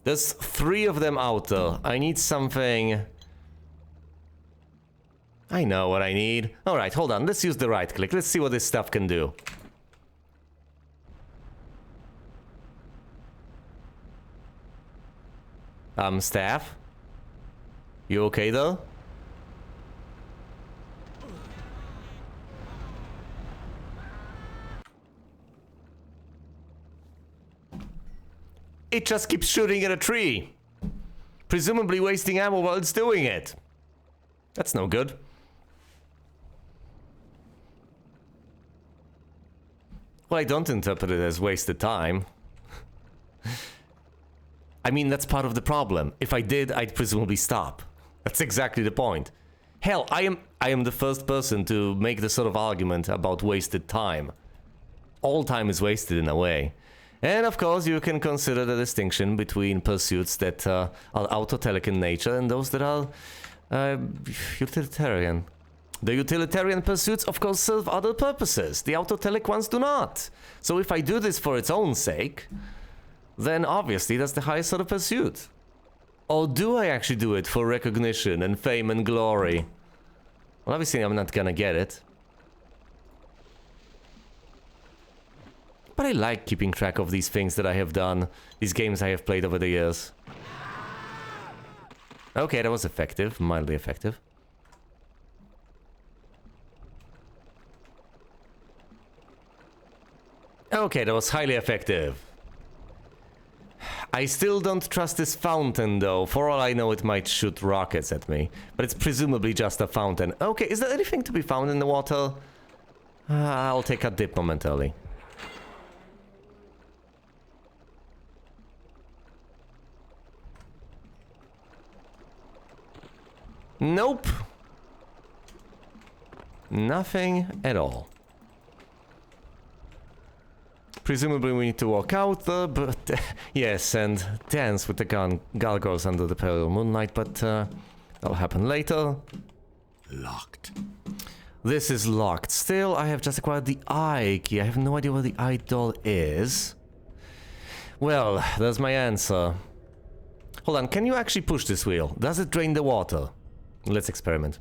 There's 3 of them out there. I need something... I know what I need. Alright, hold on. Let's use the right click. Let's see what this stuff can do. Staff? You okay though? It just keeps shooting at a tree. Presumably wasting ammo while it's doing it. That's no good. Well, I don't interpret it as wasted time. I mean, that's part of the problem. If I did, I'd presumably stop. That's exactly the point. Hell, I am the first person to make this sort of argument about wasted time. All time is wasted in a way. And of course, you can consider the distinction between pursuits that are autotelic in nature and those that are utilitarian. The utilitarian pursuits, of course, serve other purposes. The autotelic ones do not. So if I do this for its own sake, then obviously that's the highest sort of pursuit. Or do I actually do it for recognition and fame and glory? Well, obviously I'm not gonna get it. But I like keeping track of these things that I have done, these games I have played over the years. Okay, that was effective, mildly effective. Okay, that was highly effective. I still don't trust this fountain, though. For all I know, it might shoot rockets at me. But it's presumably just a fountain. Okay, is there anything to be found in the water? I'll take a dip momentarily. Nope. Nothing at all. Presumably we need to walk out, but yes, and dance with the gargoyles under the pale moonlight, but that'll happen later. Locked. This is locked. Still, I have just acquired the eye key. I have no idea where the eye doll is. Well, there's my answer. Hold on, can you actually push this wheel? Does it drain the water? Let's experiment.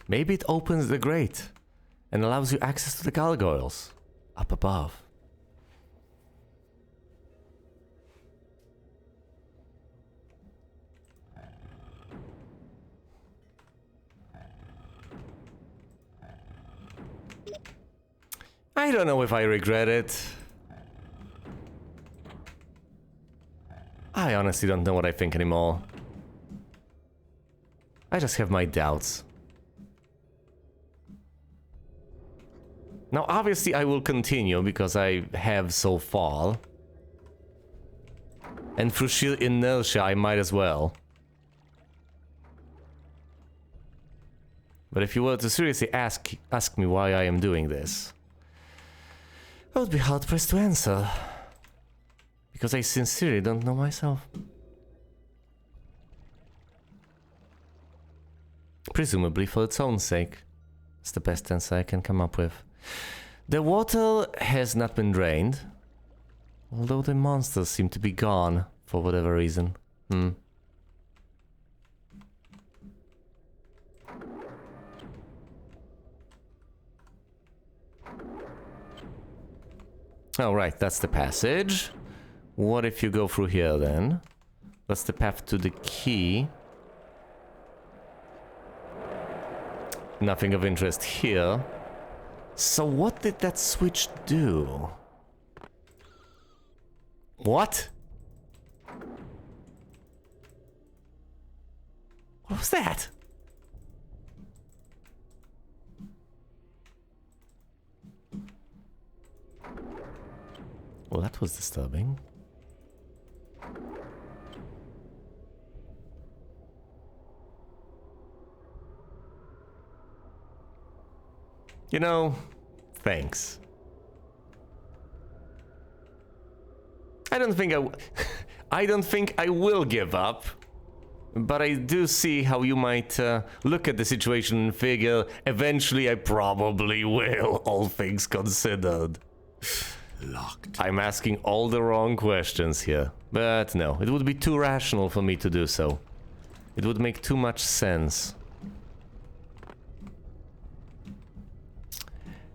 Maybe it opens the grate and allows you access to the gargoyles up above. I don't know if I regret it. I honestly don't know what I think anymore. I just have my doubts. Now, obviously, I will continue because I have so far. And through sheer inertia, I might as well. But if you were to seriously ask me why I am doing this, I would be hard-pressed to answer. Because I sincerely don't know myself. Presumably for its own sake. It's the best answer I can come up with. The water has not been drained, although the monsters seem to be gone for whatever reason. Oh, right, that's the passage. What if you go through here then? That's the path to the key. Nothing of interest here. So what did that switch do? What? What was that? Well, that was disturbing. You know, thanks. I don't think I don't think I will give up. But I do see how you might look at the situation and figure eventually I probably will, all things considered. Locked. I'm asking all the wrong questions here. But no, it would be too rational for me to do so. It would make too much sense.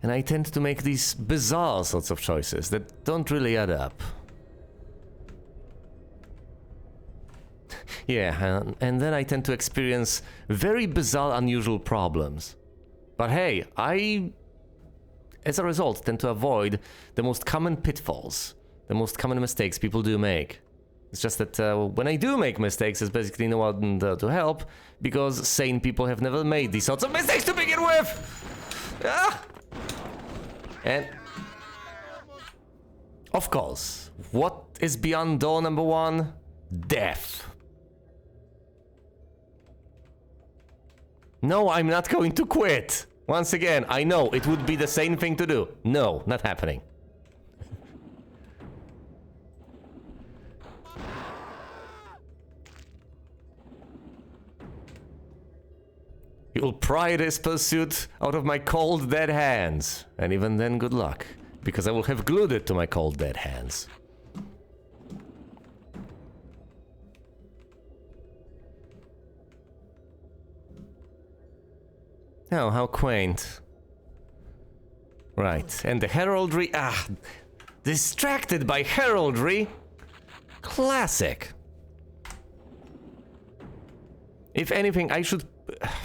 And I tend to make these bizarre sorts of choices that don't really add up. Yeah, and then I tend to experience very bizarre, unusual problems. But hey, I, as a result, tend to avoid the most common pitfalls, the most common mistakes people do make. It's just that when I do make mistakes, there's basically no one there to help, because sane people have never made these sorts of mistakes to begin begin with! Ah! And... of course, what is beyond door number 1? Death. No, I'm not going to quit. Once again, I know it would be the same thing to do. No, not happening. You'll pry this pursuit out of my cold, dead hands. And even then, good luck. Because I will have glued it to my cold, dead hands. Oh, how quaint. Right, and the heraldry... ah! Distracted by heraldry? Classic. If anything, I should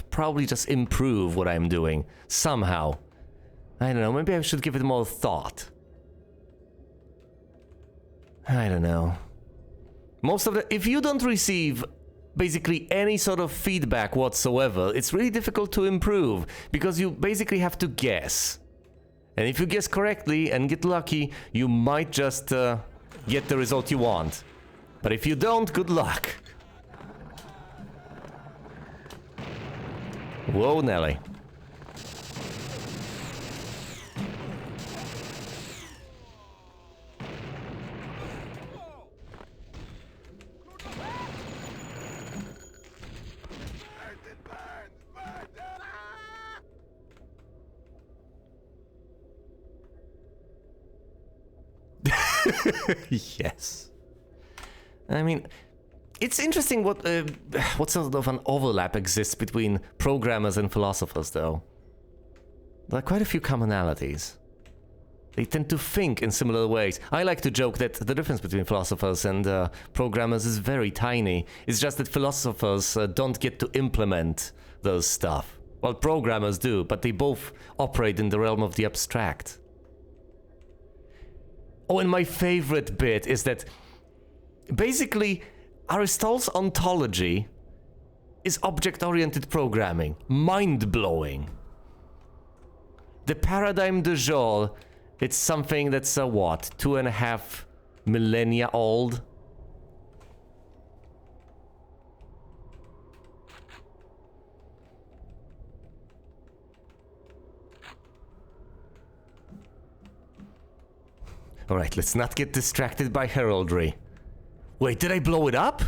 probably just improve what I'm doing. Somehow. I don't know, maybe I should give it more thought. I don't know. Most of the... if you don't receive basically any sort of feedback whatsoever, it's really difficult to improve, because you basically have to guess. And if you guess correctly and get lucky, you might just get the result you want. But if you don't, good luck. Whoa, Nelly. Yes. I mean, it's interesting what sort of an overlap exists between programmers and philosophers, though. There are quite a few commonalities. They tend to think in similar ways. I like to joke that the difference between philosophers and programmers is very tiny. It's just that philosophers don't get to implement those stuff. Well, programmers do, but they both operate in the realm of the abstract. Oh, and my favorite bit is that basically Aristotle's ontology is object-oriented programming. Mind-blowing. The paradigm du jour, it's something that's, what, 2.5 millennia old? Alright, let's not get distracted by heraldry. Wait, did I blow it up?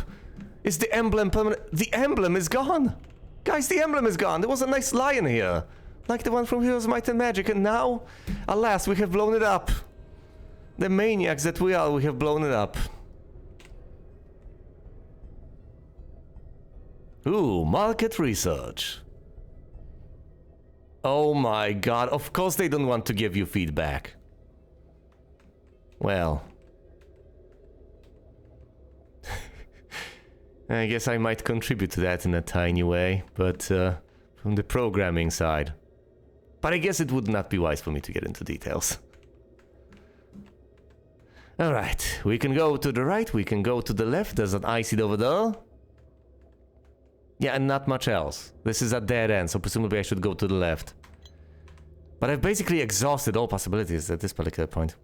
Is the emblem permanent? The emblem is gone! Guys, the emblem is gone! There was a nice lion here. Like the one from Heroes, Might and Magic, and now, alas, we have blown it up. The maniacs that we are, we have blown it up. Ooh, market research. Oh my god, of course they don't want to give you feedback. Well... I guess I might contribute to that in a tiny way, but from the programming side. But I guess it would not be wise for me to get into details. Alright, we can go to the right, we can go to the left, there's an eye seed over there. Yeah, and not much else. This is a dead end, so presumably I should go to the left. But I've basically exhausted all possibilities at this particular point.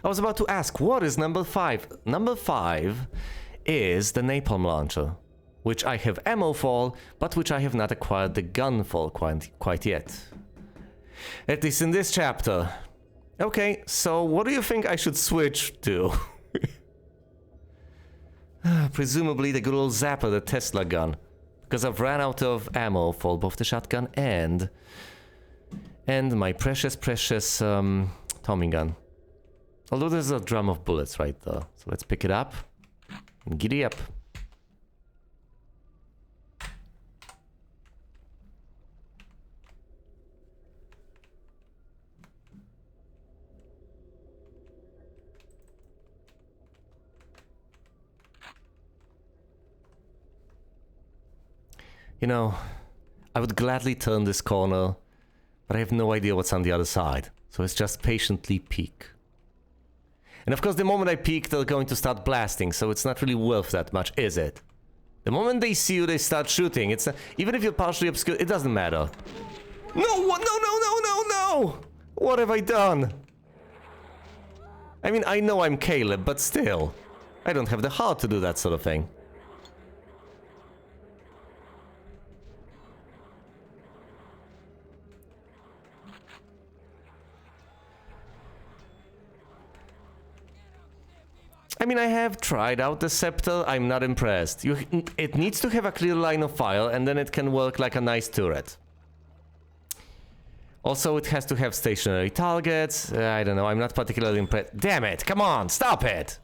I was about to ask, what is number 5? Number 5 is the napalm launcher, which I have ammo for, but which I have not acquired the gun for quite yet. At least in this chapter. Okay, so what do you think I should switch to? Presumably the good old Zapper, the Tesla gun. Because I've ran out of ammo for both the shotgun and my precious Tommy gun. Although there's a drum of bullets right there. So let's pick it up and giddy up. You know, I would gladly turn this corner But I have no idea what's on the other side. So it's just patiently peek. And of course, the moment I peek, they're going to start blasting, so it's not really worth that much, is it? The moment they see you, they start shooting. It's not, even if you're partially obscured, it doesn't matter. No, what? No, no, no, no, no! What have I done? I mean, I know I'm Caleb, but still. I don't have the heart to do that sort of thing. I mean, I have tried out the scepter, I'm not impressed. It needs to have a clear line of fire, and then it can work like a nice turret. Also, it has to have stationary targets. I don't know, I'm not particularly impressed. Damn it, come on, stop it!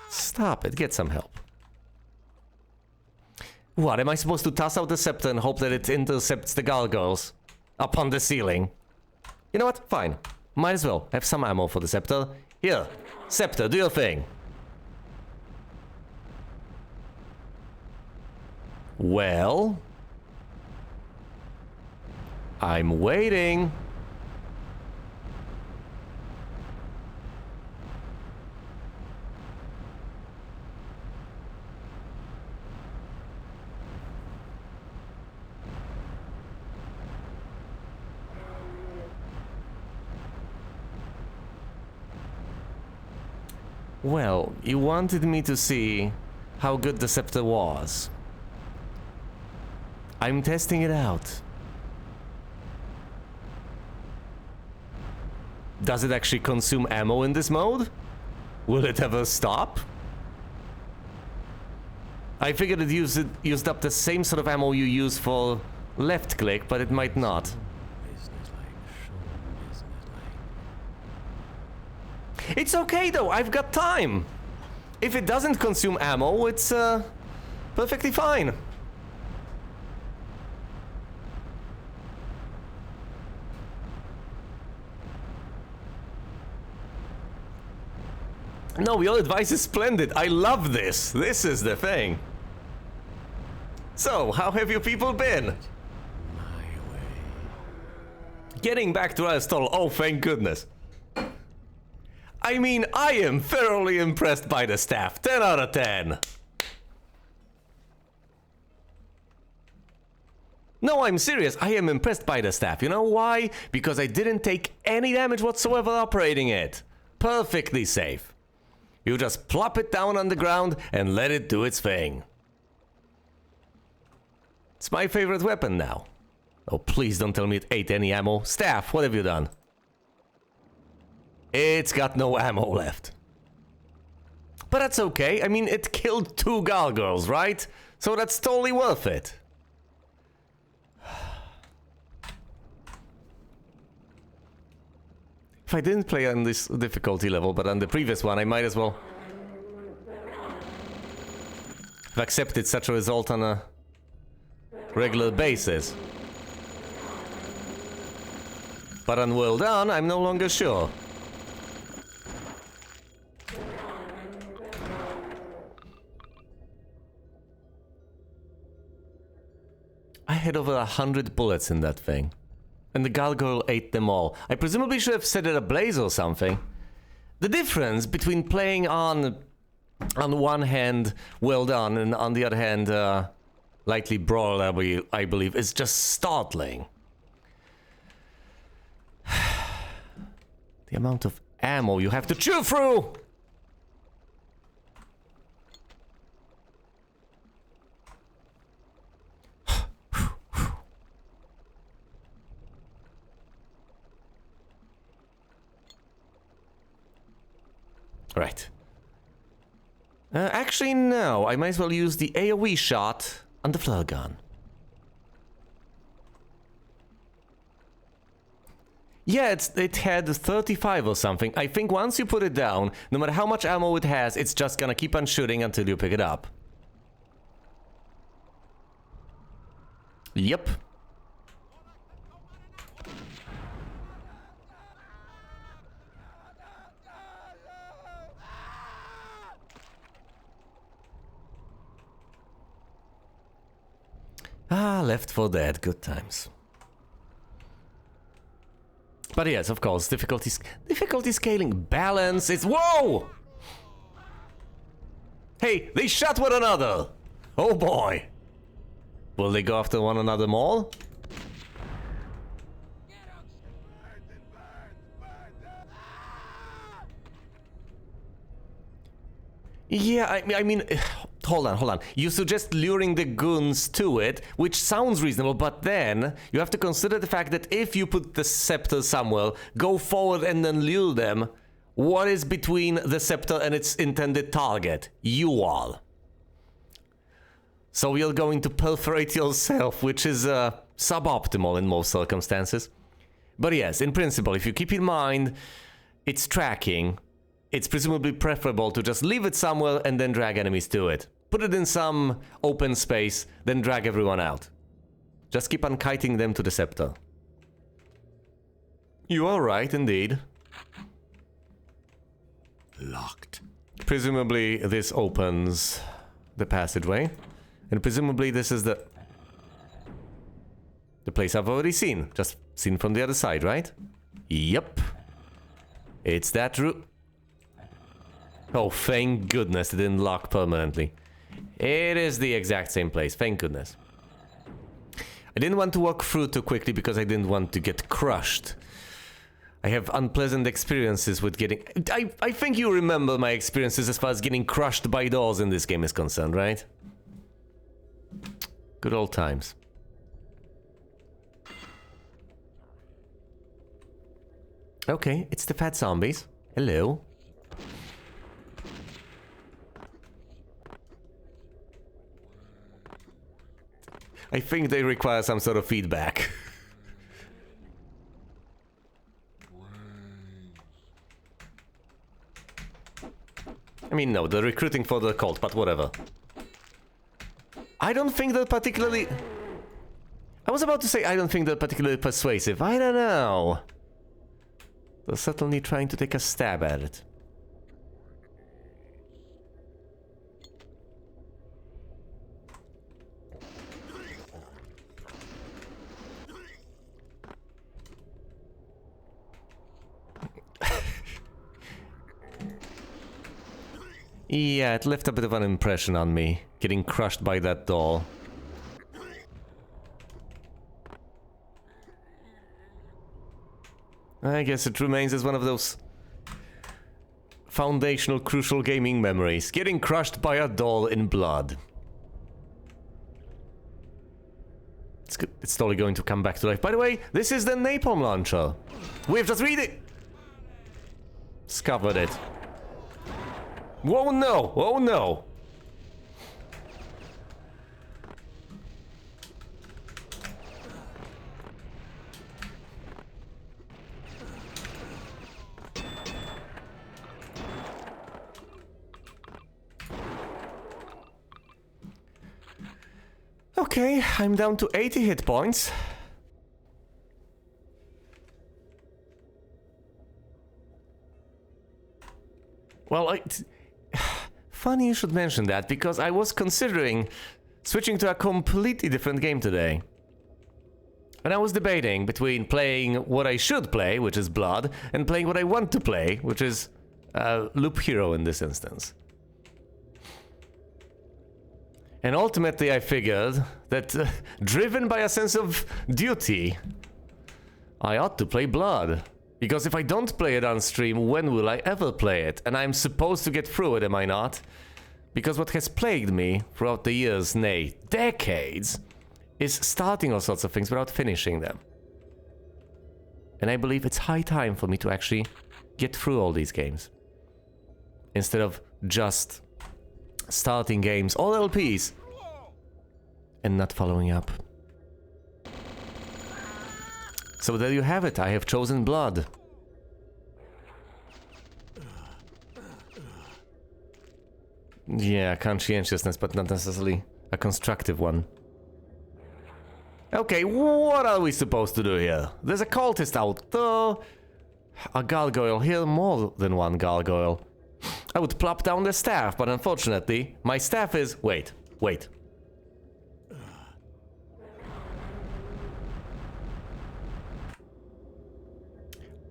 Stop it, get some help. What, am I supposed to toss out the scepter and hope that it intercepts the gargoyles up on the ceiling? You know what? Fine. Might as well have some ammo for the scepter. Here, scepter, do your thing. Well, I'm waiting. Well, you wanted me to see how good the scepter was. I'm testing it out. Does it actually consume ammo in this mode? Will it ever stop? I figured it used up the same sort of ammo you use for left click, but it might not. It's okay though, I've got time. If it doesn't consume ammo, it's perfectly fine. No, your advice is splendid. I love this. This is the thing. So, how have you people been? My way. Getting back to Aristotle, oh thank goodness. I mean, I am thoroughly impressed by the staff. 10 out of 10. No, I'm serious. I am impressed by the staff. You know why? Because I didn't take any damage whatsoever operating it. Perfectly safe. You just plop it down on the ground and let it do its thing. It's my favorite weapon now. Oh, please don't tell me it ate any ammo. Staff, what have you done? It's got no ammo left. But that's okay. I mean, it killed 2 gargoyles, right? So that's totally worth it. If I didn't play on this difficulty level, but on the previous one, I might as well have accepted such a result on a regular basis. But on well done, I'm no longer sure. I had over 100 bullets in that thing. And the gargoyle ate them all. I presumably should have set it ablaze or something. The difference between playing on one hand, well done, and on the other hand, lightly broiled, I believe, is just startling. The amount of ammo you have to chew through! Right. Actually, no. I might as well use the AoE shot on the flare gun. Yeah, it had 35 or something. I think once you put it down, no matter how much ammo it has, it's just gonna keep on shooting until you pick it up. Yep. Ah, Left 4 Dead, good times. But yes, of course, difficulty scaling, balance, it's... Whoa! Hey, they shot one another! Oh boy! Will they go after one another more? Yeah, I mean, hold on. You suggest luring the goons to it, which sounds reasonable, but then you have to consider the fact that if you put the scepter somewhere, go forward and then lure them, what is between the scepter and its intended target? You all. So you're going to perforate yourself, which is suboptimal in most circumstances. But yes, in principle, if you keep in mind its tracking, it's presumably preferable to just leave it somewhere and then drag enemies to it. Put it in some open space, then drag everyone out. Just keep on kiting them to the scepter. You are right, indeed. Locked. Presumably this opens the passageway. And presumably this is the place I've already seen. Just seen from the other side, right? Yep. It's that route. Oh, thank goodness it didn't lock permanently. It is the exact same place, thank goodness. I didn't want to walk through too quickly because I didn't want to get crushed. I have unpleasant experiences with getting... I think you remember my experiences as far as getting crushed by doors in this game is concerned, right? Good old times. Okay, it's the fat zombies. Hello. I think they require some sort of feedback. I mean, no, they're recruiting for the cult, but whatever. I don't think they're particularly... I was about to say I don't think they're particularly persuasive. I don't know. They're certainly trying to take a stab at it. Yeah, it left a bit of an impression on me, getting crushed by that doll. I guess it remains as one of those foundational, crucial gaming memories. Getting crushed by a doll in blood. It's good. It's totally going to come back to life. By the way, this is the napalm launcher. We've just read it. Discovered it. Whoa, no! Oh, no! Okay, I'm down to 80 hit points. Well, funny you should mention that, because I was considering switching to a completely different game today. And I was debating between playing what I should play, which is Blood, and playing what I want to play, which is Loop Hero in this instance. And ultimately I figured that, driven by a sense of duty, I ought to play Blood. Because if I don't play it on stream, when will I ever play it? And I'm supposed to get through it, am I not? Because what has plagued me throughout the years, nay, decades, is starting all sorts of things without finishing them. And I believe it's high time for me to actually get through all these games. Instead of just starting games, all LPs, and not following up. So there you have it, I have chosen Blood. Yeah, conscientiousness, but not necessarily a constructive one. Okay, what are we supposed to do here? There's a cultist out there, a gargoyle here, more than one gargoyle. I would plop down the staff, but unfortunately, my staff is... Wait.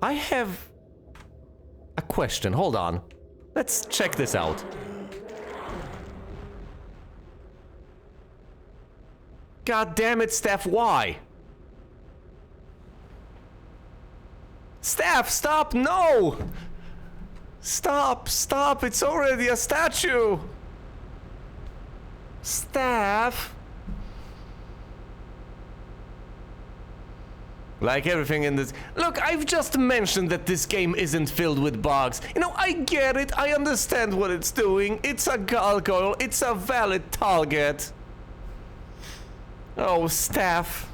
I have a question. Hold on. Let's check this out. God damn it, Steph, why? Steph, stop! No! Stop, stop, it's already a statue! Steph! Like everything in this... Look, I've just mentioned that this game isn't filled with bugs. You know, I get it, I understand what it's doing. It's a gargoyle, it's a valid target. Oh, Steph.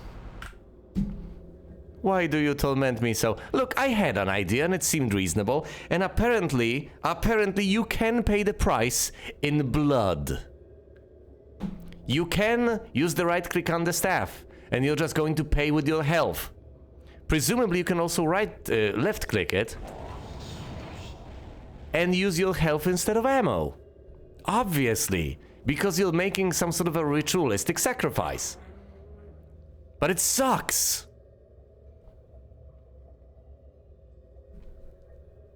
Why do you torment me so? Look, I had an idea and it seemed reasonable. And apparently you can pay the price in blood. You can use the right click on the staff and you're just going to pay with your health. Presumably you can also left click it and use your health instead of ammo. Obviously, because you're making some sort of a ritualistic sacrifice. But it sucks.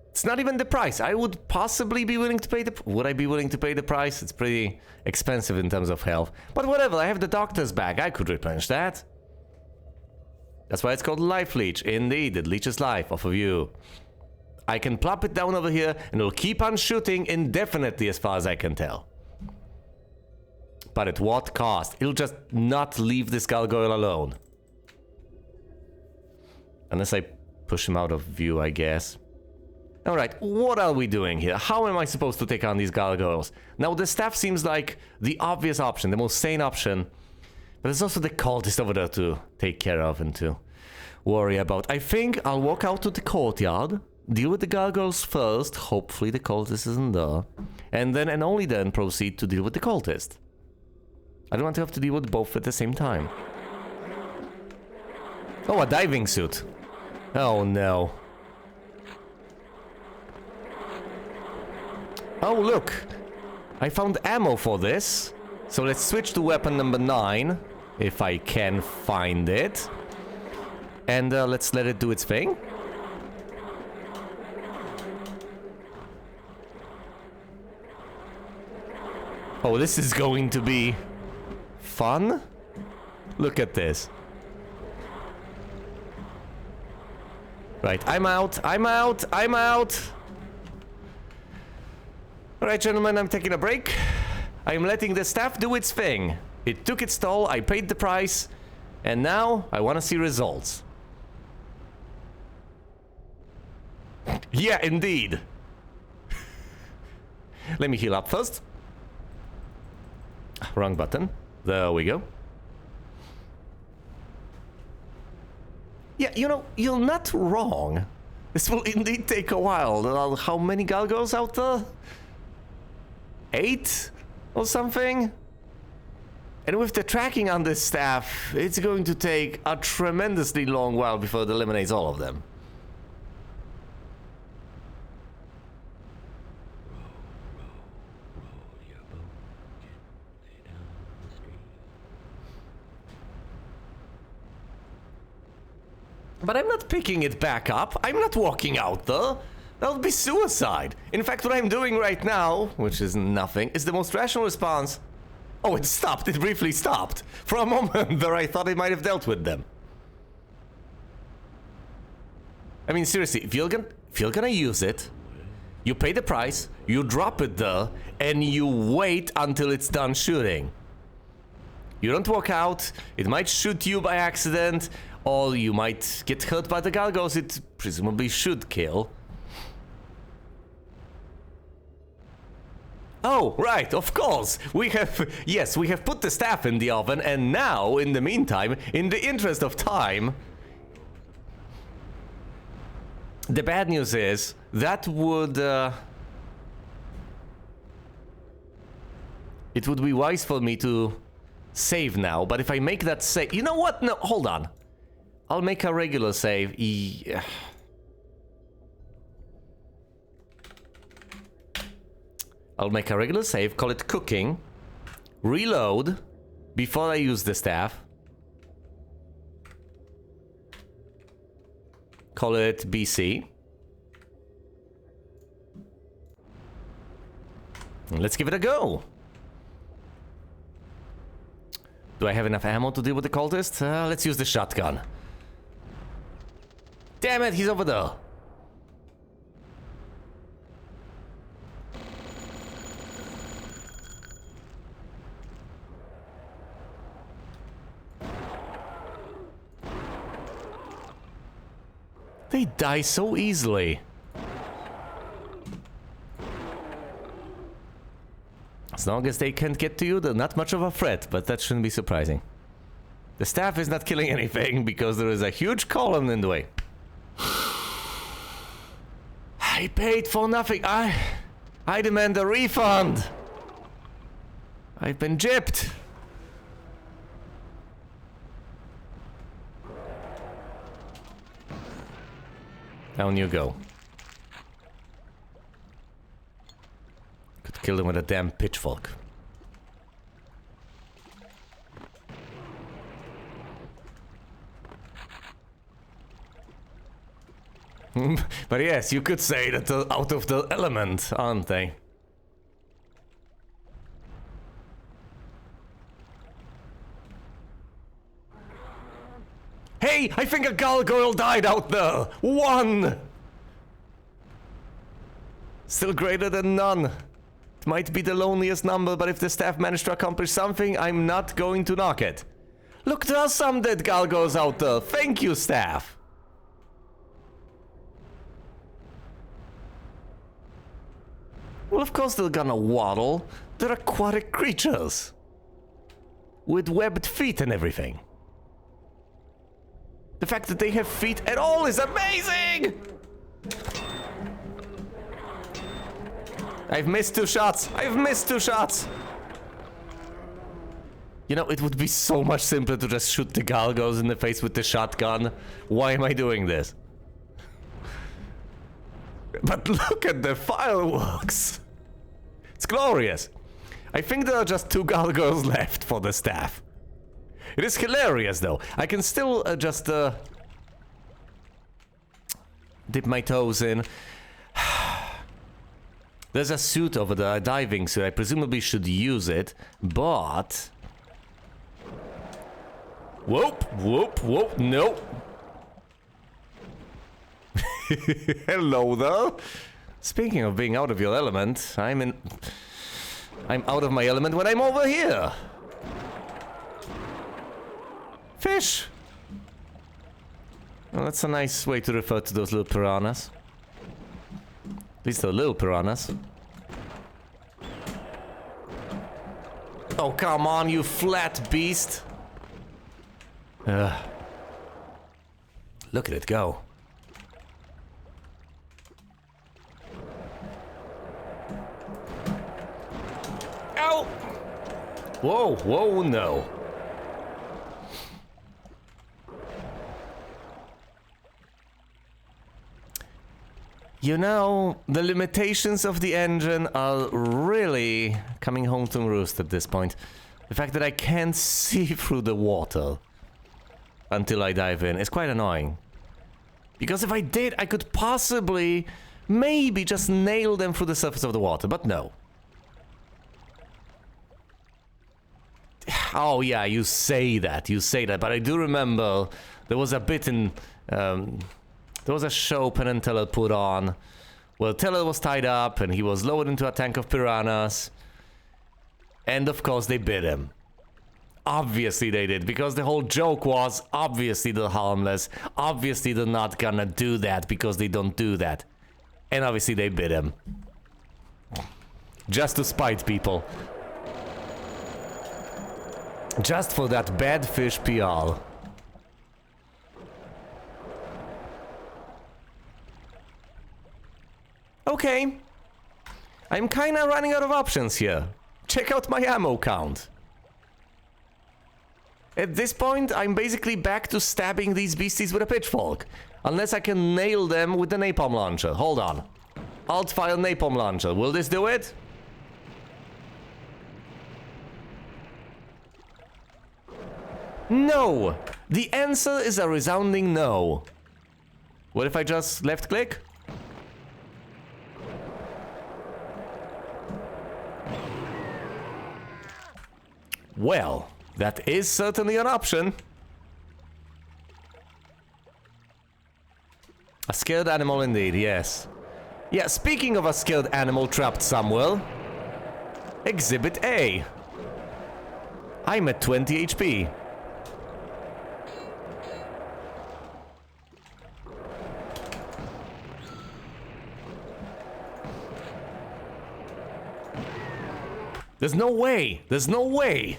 It's not even the price. I would possibly be willing to pay the... Would I be willing to pay the price? It's pretty expensive in terms of health. But whatever, I have the doctor's bag. I could replenish that. That's why it's called Life Leech. Indeed, it leeches life off of you. I can plop it down over here and it'll keep on shooting indefinitely as far as I can tell. But at what cost? It'll just not leave this gargoyle alone. Unless I push him out of view, I guess. Alright, what are we doing here? How am I supposed to take on these gargoyles? Now, the staff seems like the obvious option, the most sane option. But there's also the cultist over there to take care of and to worry about. I think I'll walk out to the courtyard, deal with the gargoyles first, hopefully the cultist isn't there, and then and only then proceed to deal with the cultist. I don't want to have to deal with both at the same time. Oh, a diving suit. Oh no. Oh look, I found ammo for this. So let's switch to weapon number 9, if I can find it. And let's let it do its thing. Oh, this is going to be fun. Look at this. Right, I'm out, I'm out, I'm out. Alright, gentlemen, I'm taking a break. I'm letting the staff do its thing. It took its toll, I paid the price, and now I want to see results. Yeah, indeed. Let me heal up first. Wrong button. There we go. Yeah, you know, you're not wrong. This will indeed take a while. How many gargoyles out there? 8 or something? And with the tracking on this staff, it's going to take a tremendously long while before it eliminates all of them. But I'm not picking it back up. I'm not walking out there. That would be suicide. In fact, what I'm doing right now, which is nothing, is the most rational response. Oh, it stopped. It briefly stopped. For a moment there, I thought it might have dealt with them. I mean, seriously, if you're gonna use it, you pay the price, you drop it there, and you wait until it's done shooting. You don't walk out. It might shoot you by accident, or you might get hurt by the gargoyles it presumably should kill. Oh, right, of course. We have put the staff in the oven, and now, in the meantime, in the interest of time... The bad news is, that would... It would be wise for me to save now, but if I make that save... You know what? No, hold on. I'll make a regular save. I'll make a regular save, call it cooking, reload before I use the staff. Call it BC. Let's give it a go. Do I have enough ammo to deal with the cultist? Let's use the shotgun. Damn it, he's over there. They die so easily. As long as they can't get to you, they're not much of a threat, but that shouldn't be surprising. The staff is not killing anything because there is a huge column in the way. I paid for nothing. I demand a refund. I've been gypped. Down you go. Could kill them with a damn pitchfork. But yes, you could say that they're out of the element, aren't they? Hey, I think a gargoyle died out there! One! Still greater than none. It might be the loneliest number, but if the staff managed to accomplish something, I'm not going to knock it. Look, there are some dead gargoyles out there. Thank you, staff. Well, of course they're gonna waddle. They're aquatic creatures. With webbed feet and everything. The fact that they have feet at all is amazing! I've missed 2 shots. I've missed 2 shots. You know, it would be so much simpler to just shoot the gargoyles in the face with the shotgun. Why am I doing this? But look at the fireworks. It's glorious. I think there are just 2 gargoyles left for the staff. It is hilarious, though. I can still just dip my toes in. There's a suit over there, a diving suit. I presumably should use it, but... Whoop, whoop, whoop, nope. Hello there. Speaking of being out of your element, I'm out of my element when I'm over here. Fish! Well, that's a nice way to refer to those little piranhas. At least they're little piranhas. Oh, come on, you flat beast! Look at it go. Ow! Whoa, whoa, no. You know, the limitations of the engine are really coming home to roost at this point. The fact that I can't see through the water until I dive in is quite annoying. Because if I did, I could possibly, maybe just nail them through the surface of the water, but no. Oh yeah, you say that, but I do remember there was a bit in... there was a show Penn and Teller put on where Teller was tied up and he was lowered into a tank of piranhas. And of course they bit him. Obviously they did, because the whole joke was, obviously they're harmless. Obviously they're not gonna do that because they don't do that. And obviously they bit him. Just to spite people. Just for that bad fish PR. Okay. I'm kinda running out of options here. Check out my ammo count. At this point, I'm basically back to stabbing these beasties with a pitchfork. Unless I can nail them with the napalm launcher. Hold on. Alt-file napalm launcher. Will this do it? No! The answer is a resounding no. What if I just left click? Well, that is certainly an option. A scared animal indeed, yes. Yeah, speaking of a scared animal trapped somewhere. Exhibit A. I'm at 20 HP. There's no way! There's no way!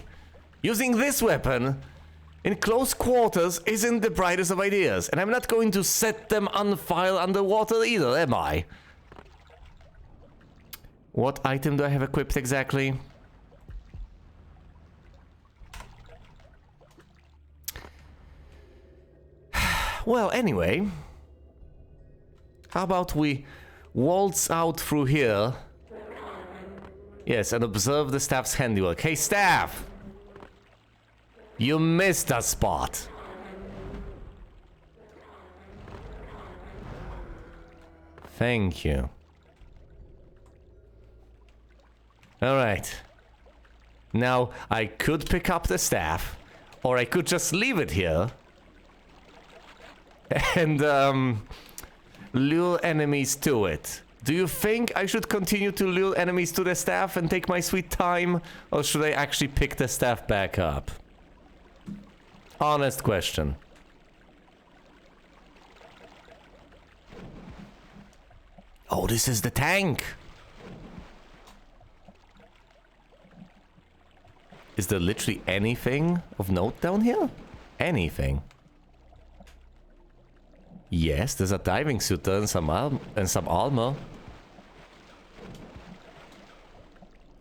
Using this weapon in close quarters isn't the brightest of ideas. And I'm not going to set them on fire underwater either, am I? What item do I have equipped exactly? Well, anyway. How about we waltz out through here? Yes, and observe the staff's handiwork. Hey, staff! You missed a spot. Thank you. Alright. Now, I could pick up the staff, or I could just leave it here. And, lure enemies to it. Do you think I should continue to lure enemies to the staff and take my sweet time? Or should I actually pick the staff back up? Honest question. Oh, this is the tank! Is there literally anything of note down here? Anything? Yes, there's a diving suit there and some armor.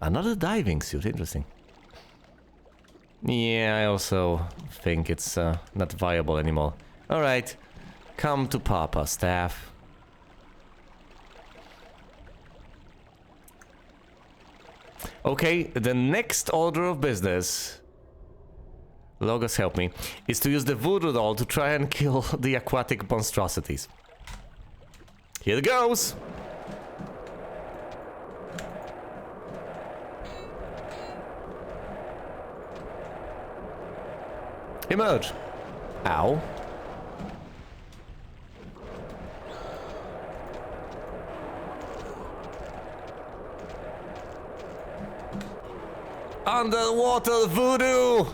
Another diving suit, interesting. Yeah, I also think it's not viable anymore. Alright, come to Papa, staff. Okay, the next order of business, Logos help me, is to use the voodoo doll to try and kill the aquatic monstrosities. Here it goes! Emerge! Ow. Underwater voodoo!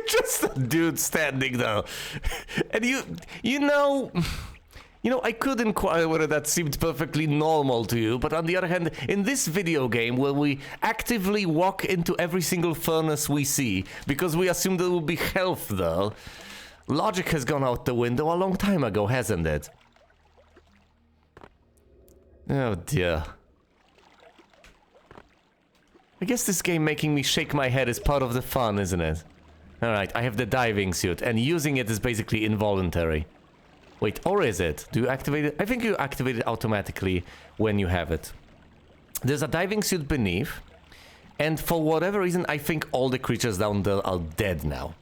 Just a dude standing there. And you know, I could inquire whether that seemed perfectly normal to you, but on the other hand, in this video game where we actively walk into every single furnace we see because we assume there will be health there, logic has gone out the window a long time ago, hasn't it? Oh dear. I guess this game making me shake my head is part of the fun, isn't it? Alright, I have the diving suit, and using it is basically involuntary. Wait, or is it? Do you activate it? I think you activate it automatically when you have it. There's a diving suit beneath, and for whatever reason, I think all the creatures down there are dead now.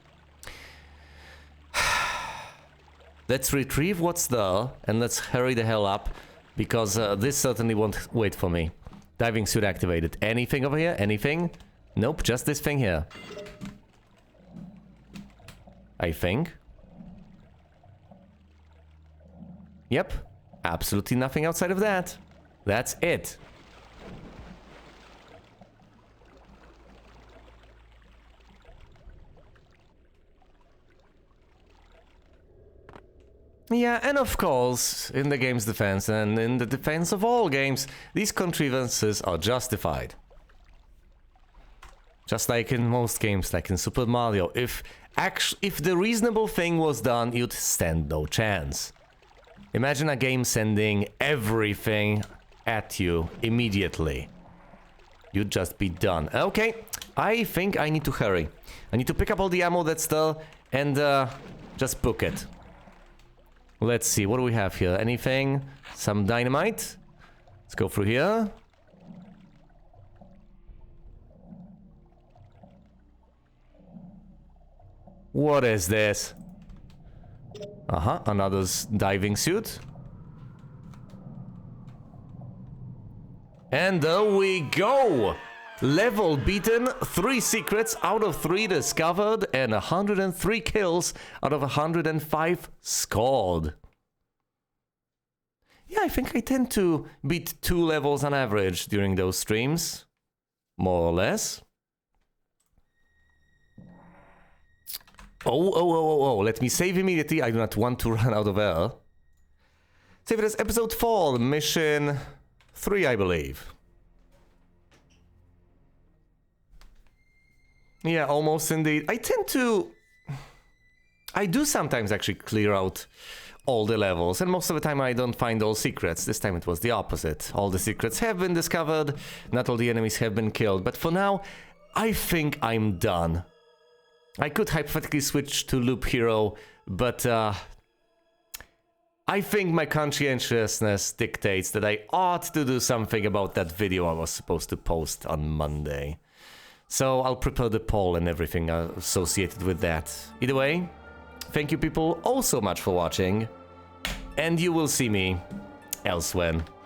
Let's retrieve what's there, and let's hurry the hell up, because this certainly won't wait for me. Diving suit activated. Anything over here? Anything? Nope, just this thing here. I think. Yep, absolutely nothing outside of that. That's it. Yeah, and of course, in the game's defense, and in the defense of all games, these contrivances are justified. Just like in most games, like in Super Mario, if the reasonable thing was done, you'd stand no chance. Imagine a game sending everything at you immediately. You'd just be done. Okay, I think I need to hurry. I need to pick up all the ammo that's there and just book it. Let's see, what do we have here? Anything? Some dynamite? Let's go through here. What is this? Another diving suit. And there we go! Level beaten, 3 secrets out of 3 discovered, and 103 kills out of 105 scored. Yeah, I think I tend to beat 2 levels on average during those streams. More or less. Oh, let me save immediately. I do not want to run out of air. Save it as episode 4, mission 3, I believe. Yeah, almost indeed. I do sometimes actually clear out all the levels, and most of the time I don't find all secrets. This time it was the opposite. All the secrets have been discovered, not all the enemies have been killed, but for now, I think I'm done. I could hypothetically switch to Loop Hero, but I think my conscientiousness dictates that I ought to do something about that video I was supposed to post on Monday. So I'll prepare the poll and everything associated with that. Either way, thank you people all so much for watching, and you will see me elsewhere.